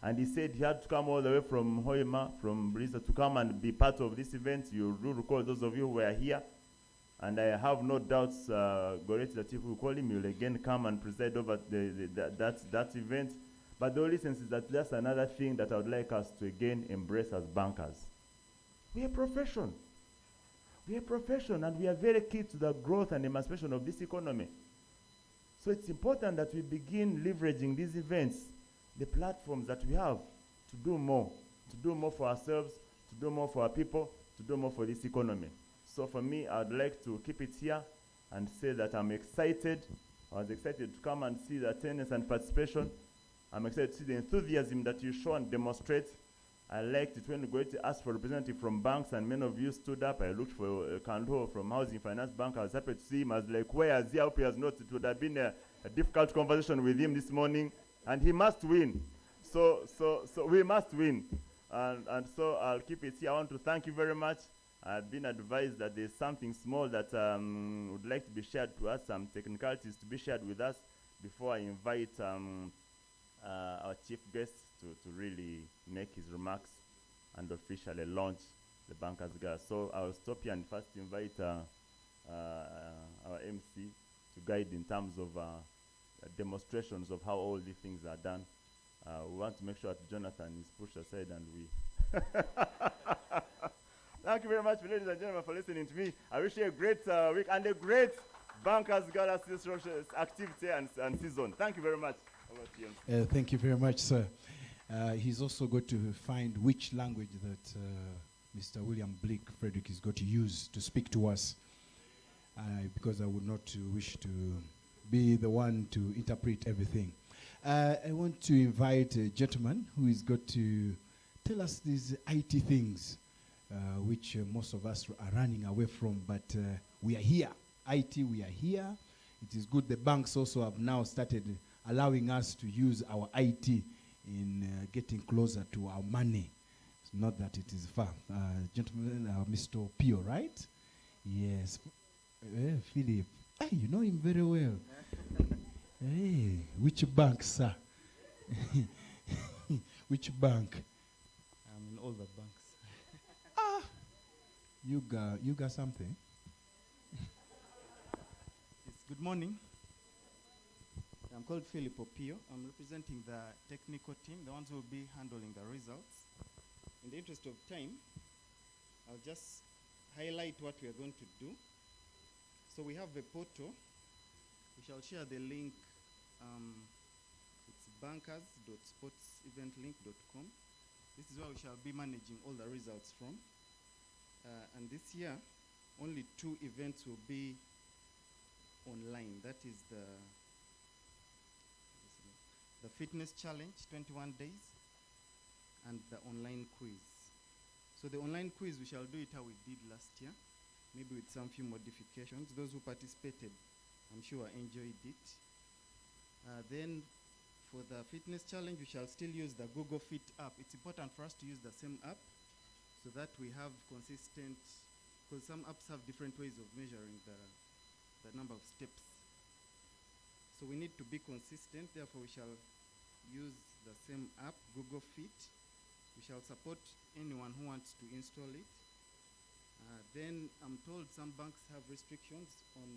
and he said he had to come all the way from Hoima, from Brisa, to come and be part of this event. You do recall those of you who were here. And I have no doubts, Goretti, that if we call him, he will again come and preside over that event. But the only sense is that that's another thing that I would like us to again embrace as bankers. We are a profession. We are a profession, and we are very key to the growth and emancipation of this economy. So it's important that we begin leveraging these events, the platforms that we have, to do more for ourselves, to do more for our people, to do more for this economy. So for me, I'd like to keep it here and say that I'm excited. I was excited to come and see the attendance and participation. I'm excited to see the enthusiasm that you show and demonstrate. I liked it when we got to ask for a representative from banks, and many of you stood up. I looked for Kando from Housing Finance Bank. I was happy to see him. I was like, where is he? I hope he has not. It would have been a difficult conversation with him this morning, and he must win. So we must win. And so I'll keep it here. I want to thank you very much. I've been advised that there's something small that would like to be shared to us, some technicalities to be shared with us before I invite our chief guest to really make his remarks and officially launch the Bankers Gala. So I'll stop here and first invite our MC to guide in terms of demonstrations of how all these things are done. We want to make sure that Jonathan is pushed aside and we... Thank you very much, ladies and gentlemen, for listening to me. I wish you a great week and a great Bankers Gala activity and season. Thank you very much. Over to you. Thank you very much, sir. He's also got to find which language that Mr. William Blake Frederick is going to use to speak to us, because I would not wish to be the one to interpret everything. I want to invite a gentleman who is going to tell us these IT things, which most of us are running away from, but we are here. IT, we are here. It is good the banks also have now started allowing us to use our IT in getting closer to our money. It's not that it is far. Gentleman, Mr. Pio, right? Yes. Philip. Hey, you know him very well. Hey, which bank, sir? Which bank? I'm in all the banks. You got something? Yes, good morning. I'm called Philip Opio. I'm representing the technical team, the ones who will be handling the results. In the interest of time, I'll just highlight what we are going to do. So we have a portal. We shall share the link. It's bankers.sportseventlink.com. This is where we shall be managing all the results from. And this year, only 2 events will be online. That is the fitness challenge, 21 days, and the online quiz. So the online quiz, we shall do it how we did last year, maybe with some few modifications. Those who participated, I'm sure enjoyed it. Then for the fitness challenge, we shall still use the Google Fit app. It's important for us to use the same app so that we have consistent, because some apps have different ways of measuring the number of steps. So we need to be consistent, therefore we shall use the same app, Google Fit. We shall support anyone who wants to install it. Then I'm told some banks have restrictions on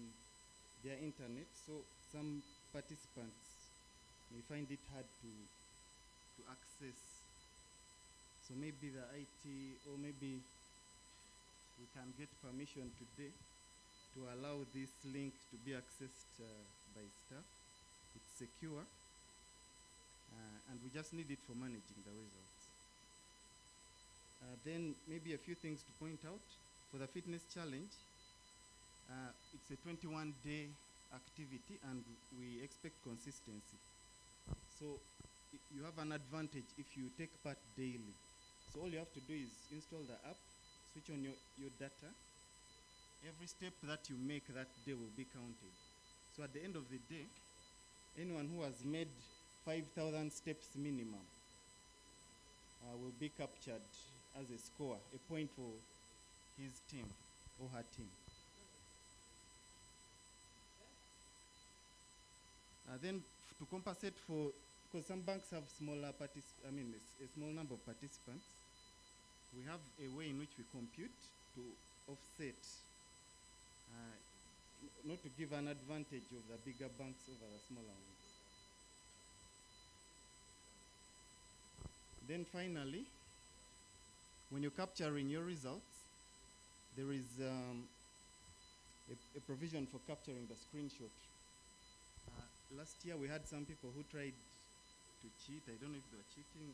their internet, so some participants may find it hard to access. So maybe the IT, or maybe we can get permission today to allow this link to be accessed by staff. It's secure, and we just need it for managing the results. Then maybe a few things to point out. For the fitness challenge, it's a 21-day activity and we expect consistency. So you have an advantage if you take part daily. So all you have to do is install the app, switch on your data. Every step that you make that day will be counted. So at the end of the day, anyone who has made 5,000 steps minimum will be captured as a score, a point for his team or her team. Then to compensate for, because some banks have smaller a small number of participants, we have a way in which we compute to offset, not to give an advantage of the bigger banks over the smaller ones. Then finally, when you're capturing your results, there is a provision for capturing the screenshot. Last year we had some people who tried to cheat. I don't know if they were cheating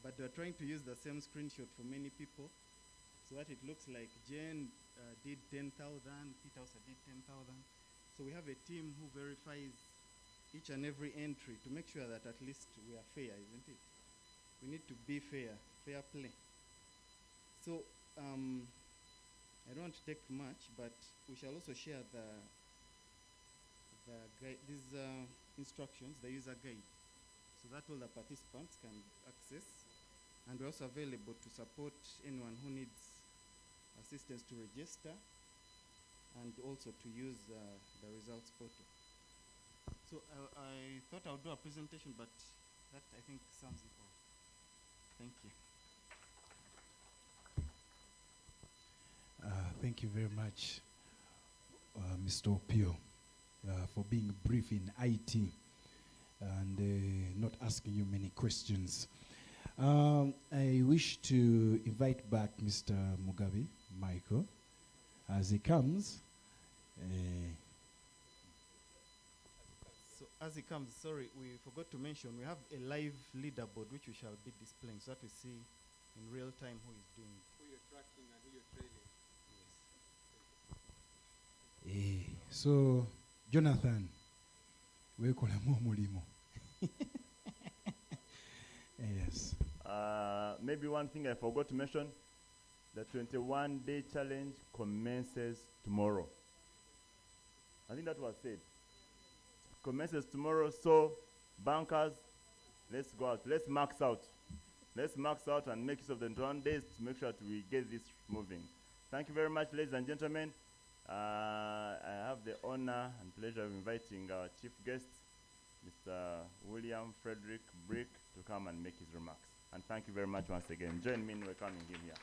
but they're trying to use the same screenshot for many people so that it looks like Jen did 10,000, Peter also did 10,000. So we have a team who verifies each and every entry to make sure that at least we are fair, isn't it? We need to be fair play. So I don't want to take much, but we shall also share these instructions, the user guide, so that all the participants can access. And we're also available to support anyone who needs assistance to register and also to use the results portal. So I thought I would do a presentation, but that I think sums it all. Thank you. Thank you very much, Mr. Opio, for being brief in IT and not asking you many questions. I wish to invite back Mr. Mugabe, Michael, as he comes. So as he comes, sorry, we forgot to mention, we have a live leaderboard which we shall be displaying so that we see in real time who is doing it. Who you're tracking and who you're trailing. So, Jonathan, wekola mu mulimo. Yes. Maybe one thing I forgot to mention, the 21-day challenge commences tomorrow. I think that was said. Commences tomorrow, so bankers, let's go out. Let's max out. Let's max out and make use of the 21 days to make sure that we get this moving. Thank you very much, ladies and gentlemen. I have the honor and pleasure of inviting our chief guest, Mr. William Frederick Brick, to come and make his remarks. And thank you very much once again. Join me in welcoming him here.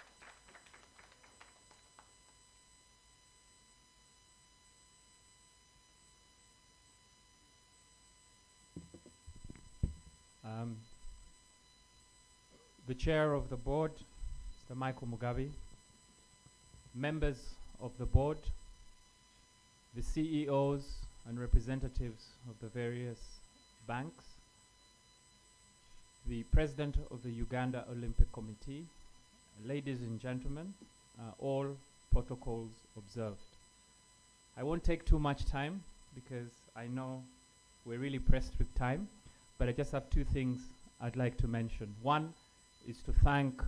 The chair of the board, Mr. Michael Mugabe, members of the board, the CEOs and representatives of the various banks, the president of the Uganda Olympic Committee, ladies and gentlemen, all protocols observed. I won't take too much time because I know we're really pressed with time, but I just have two things I'd like to mention. One is to thank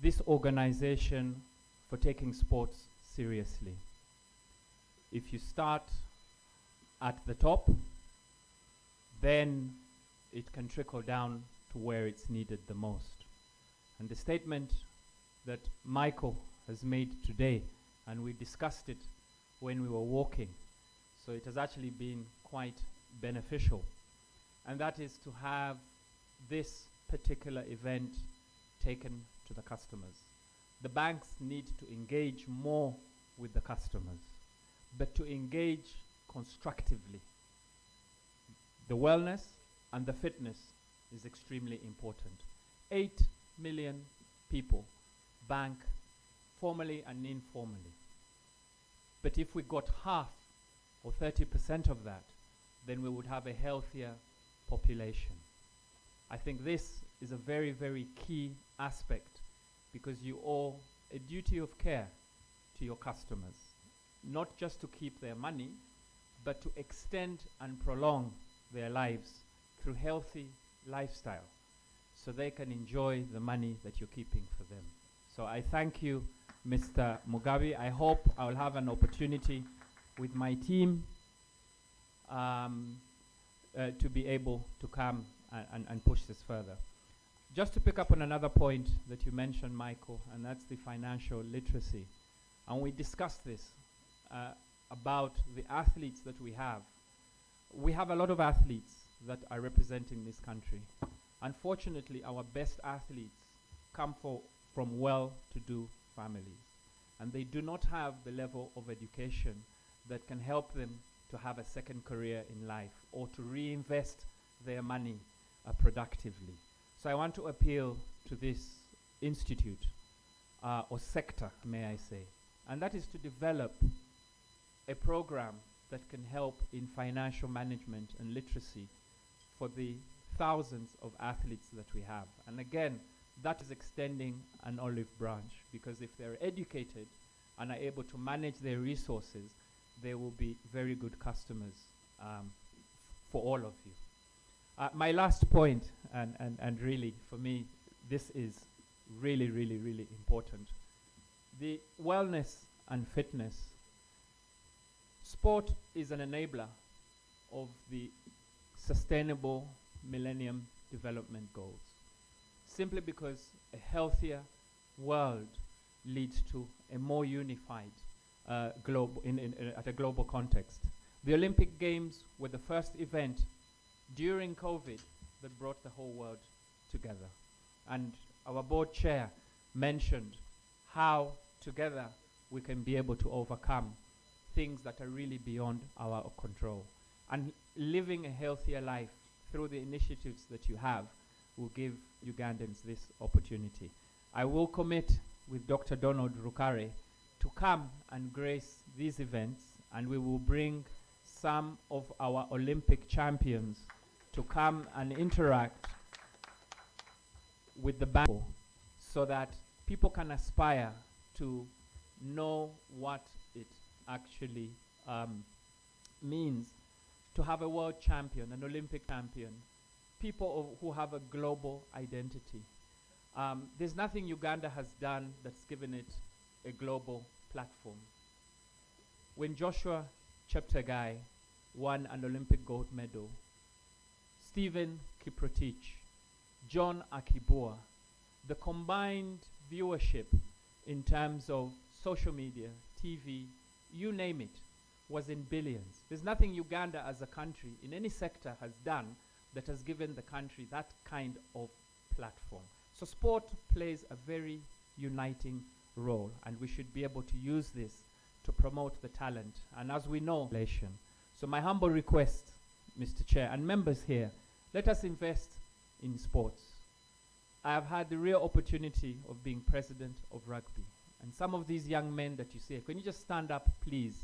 this organization for taking sports seriously. If you start at the top, then it can trickle down to where it's needed the most. And the statement that Michael has made today, and we discussed it when we were walking, so it has actually been quite beneficial, and that is to have this particular event taken to the customers. The banks need to engage more with the customers, but to engage constructively. The wellness and the fitness is extremely important. 8 million people bank formally and informally. But if we got half or 30% of that, then we would have a healthier population. I think this is a very, very key aspect, because you owe a duty of care to your customers, not just to keep their money, but to extend and prolong their lives through healthy lifestyle, so they can enjoy the money that you're keeping for them. So I thank you, Mr. Mugabe. I hope I will have an opportunity with my team to be able to come and push this further. Just to pick up on another point that you mentioned, Michael, and that's the financial literacy. And we discussed this about the athletes that we have. We have a lot of athletes that are representing this country. Unfortunately, our best athletes come from well-to-do families, and they do not have the level of education that can help them to have a second career in life or to reinvest their money productively. So I want to appeal to this institute or sector, may I say, and that is to develop a program that can help in financial management and literacy for the thousands of athletes that we have. And again, that is extending an olive branch, because if they're educated and are able to manage their resources, they will be very good customers for all of you. My last point, and really for me, this is really, really, really important. The wellness and fitness. Sport is an enabler of the Sustainable Millennium Development Goals, simply because a healthier world leads to a more unified globe at a global context. The Olympic Games were the first event during COVID that brought the whole world together. And our board chair mentioned how together we can be able to overcome things that are really beyond our control. And living a healthier life through the initiatives that you have will give Ugandans this opportunity. I will commit with Dr. Donald Rukare to come and grace these events, and we will bring some of our Olympic champions to come and interact with the band so that people can aspire to know what it actually means to have a world champion, an Olympic champion, people who have a global identity. There's nothing Uganda has done that's given it a global platform. When Joshua Cheptegei won an Olympic gold medal, Stephen Kiprotich, John Akibua, the combined viewership in terms of social media, TV, you name it, was in billions. There's nothing Uganda as a country in any sector has done that has given the country that kind of platform. So sport plays a very uniting role, and we should be able to use this to promote the talent. And as we know, so my humble request, Mr. Chair, and members here, let us invest in sports. I have had the real opportunity of being president of rugby. And some of these young men that you see, can you just stand up, please?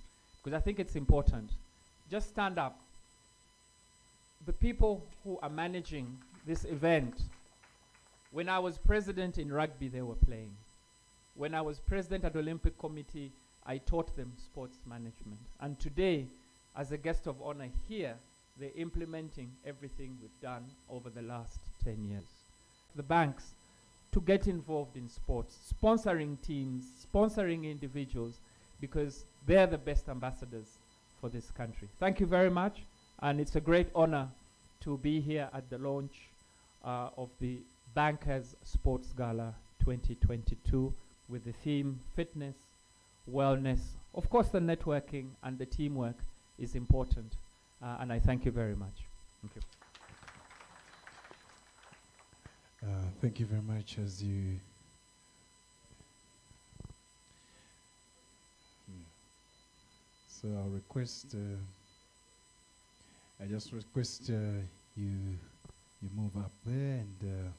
Because I think it's important. Just stand up. The people who are managing this event, when I was president in rugby, they were playing. When I was president at the Olympic Committee, I taught them sports management. And today, as a guest of honor here, they're implementing everything we've done over the last 10 years. The banks to get involved in sports, sponsoring teams, sponsoring individuals, because they're the best ambassadors for this country. Thank you very much, and it's a great honor to be here at the launch of the Bankers Sports Gala 2022 with the theme fitness, wellness. Of course, the networking and the teamwork is important, and I thank you very much. Thank you. Thank you very much. As you so I'll request I just request you move up there and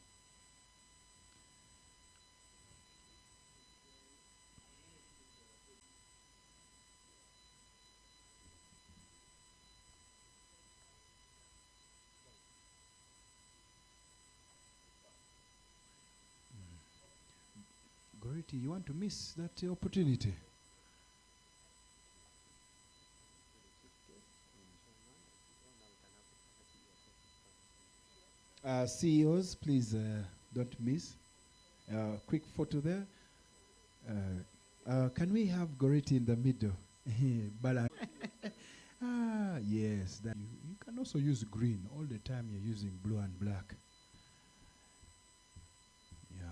Goretti, you want to miss that opportunity? CEOs, please don't miss. Quick photo there. Can we have Goretti in the middle? Balance. Yes. That you can also use green. All the time you're using blue and black. Yeah.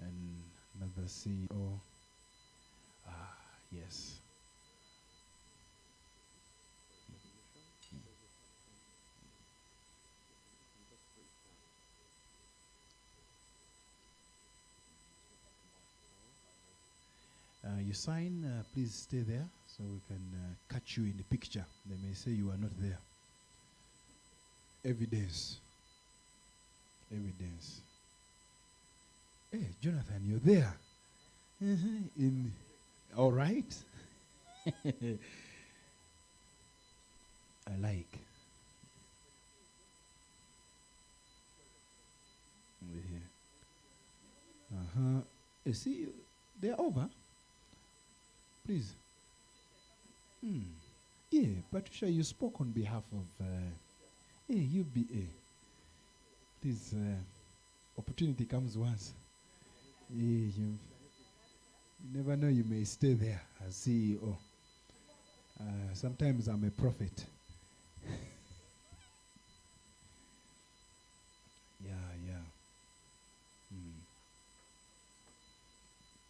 And another CEO. Yes. You sign, please stay there so we can catch you in the picture. They may say you are not there. Evidence. Evidence. Hey, Jonathan, you're there. In, all right. I like. Over here. You see, they're over. Please. Yeah, Patricia, you spoke on behalf of UBA. Please, opportunity comes once. You never know, you may stay there as CEO. Sometimes I'm a prophet. Yeah.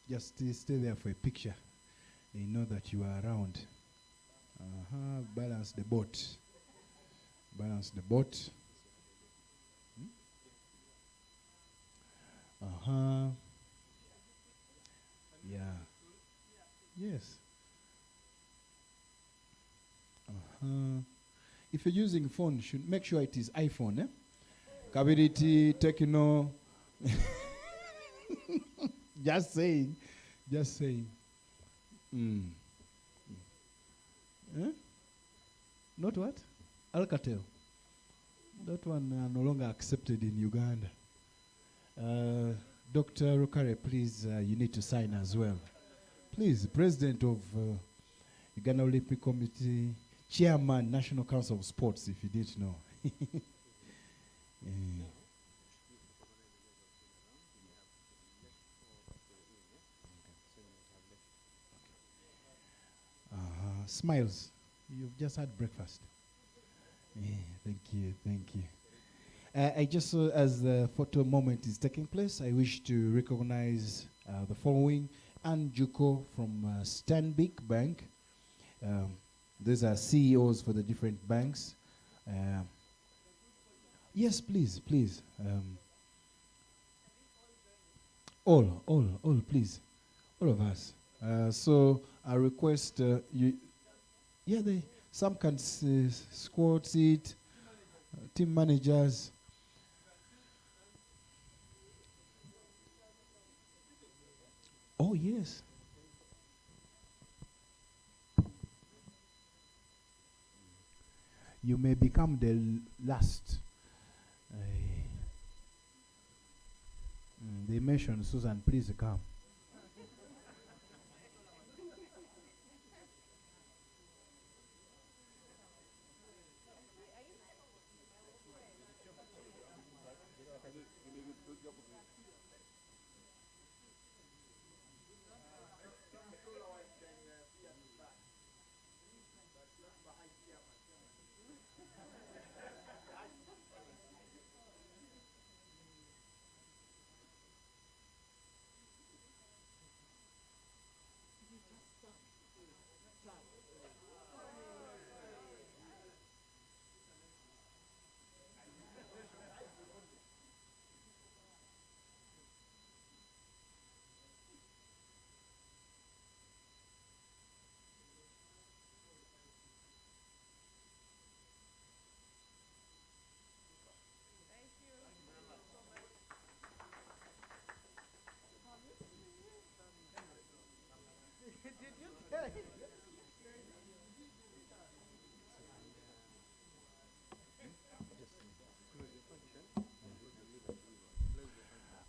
Just stay there for a picture. They know that you are around. Balance the boat. Balance the boat. Yeah. Yes. If you're using phone, should make sure it is iPhone, eh? Kabiriti, Techno. Just saying. Not what? Alcatel. That one no longer accepted in Uganda. Dr. Rukare, please, you need to sign as well. Please, President of Uganda Olympic Committee, Chairman, National Council of Sports, if you didn't know. Smiles, you've just had breakfast. Thank you. I just, as the photo moment is taking place, I wish to recognize the following. Ann Juko from Stanbic Bank. These are CEOs for the different banks. Yes, please. All, please. All of us. So I request you. Yeah, some can squad seat, team managers. Oh, yes. You may become the last. They mentioned Susan, please come.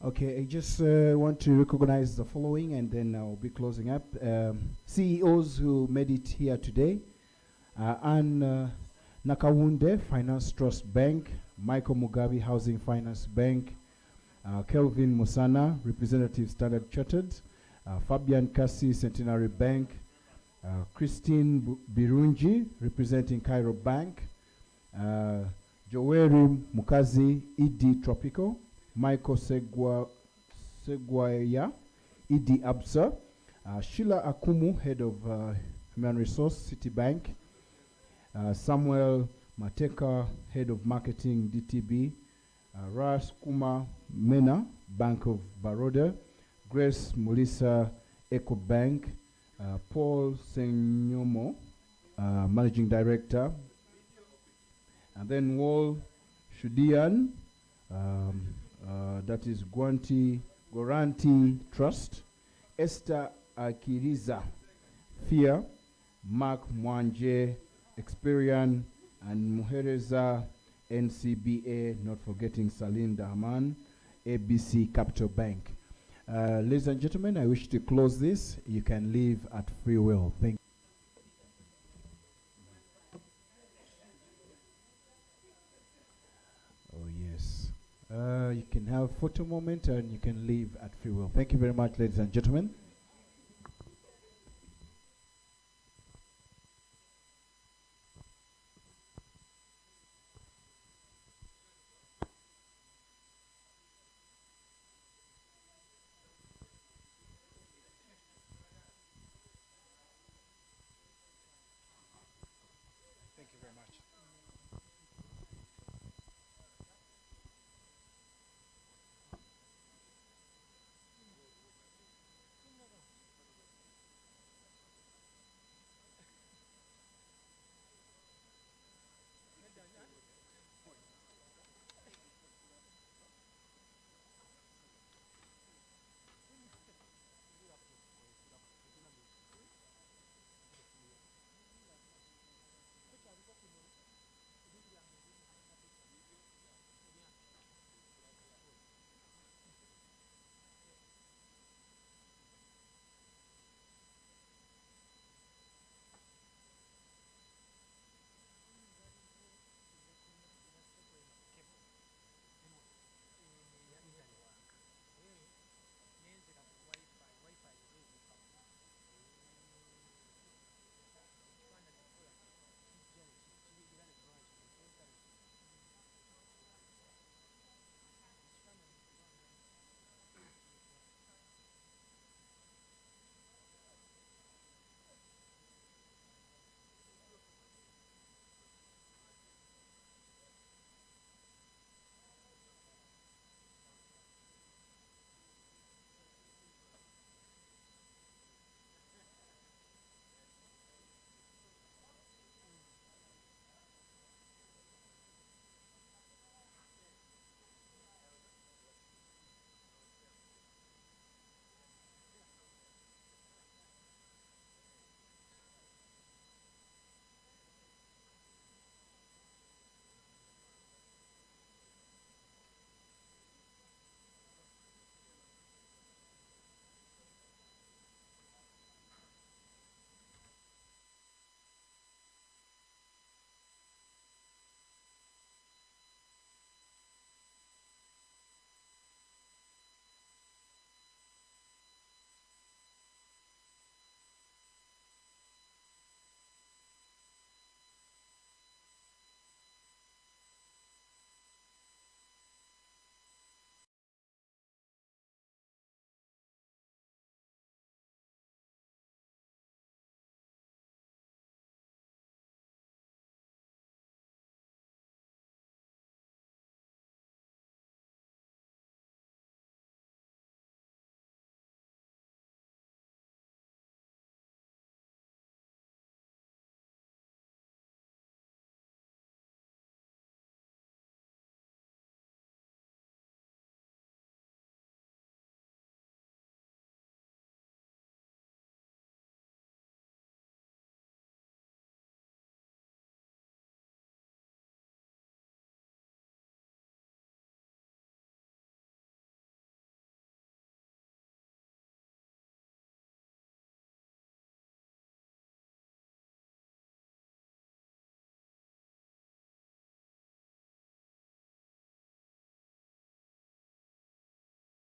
Okay, I just want to recognize the following and then I'll be closing up. CEOs who made it here today. Anne Nakawunde, Finance Trust Bank. Michael Mugabe, Housing Finance Bank. Kelvin Musana, Representative Standard Chartered. Fabian Kasi, Centenary Bank. Christine Birunji, representing Cairo Bank. Joeri Mukazi, ED Tropical. Michael Seguaya, ED Absa. Sheila Akumu, Head of Human Resource, Citibank. Samuel Mateka, Head of Marketing, DTB. Ras Kuma Mena, Bank of Baroda. Grace Mulisa, Eco Bank. Paul Senyomo, Managing Director. And then Wal Shudian, that is Goranti Trust. Esther Akiriza, FIA. Mark Mwanje, Experian. And Muhereza, NCBA, not forgetting Salim Dahman, ABC Capital Bank. Ladies and gentlemen, I wish to close this. You can leave at free will. Thank you. Oh, yes. You can have a photo moment and you can leave at free will. Thank you very much, ladies and gentlemen.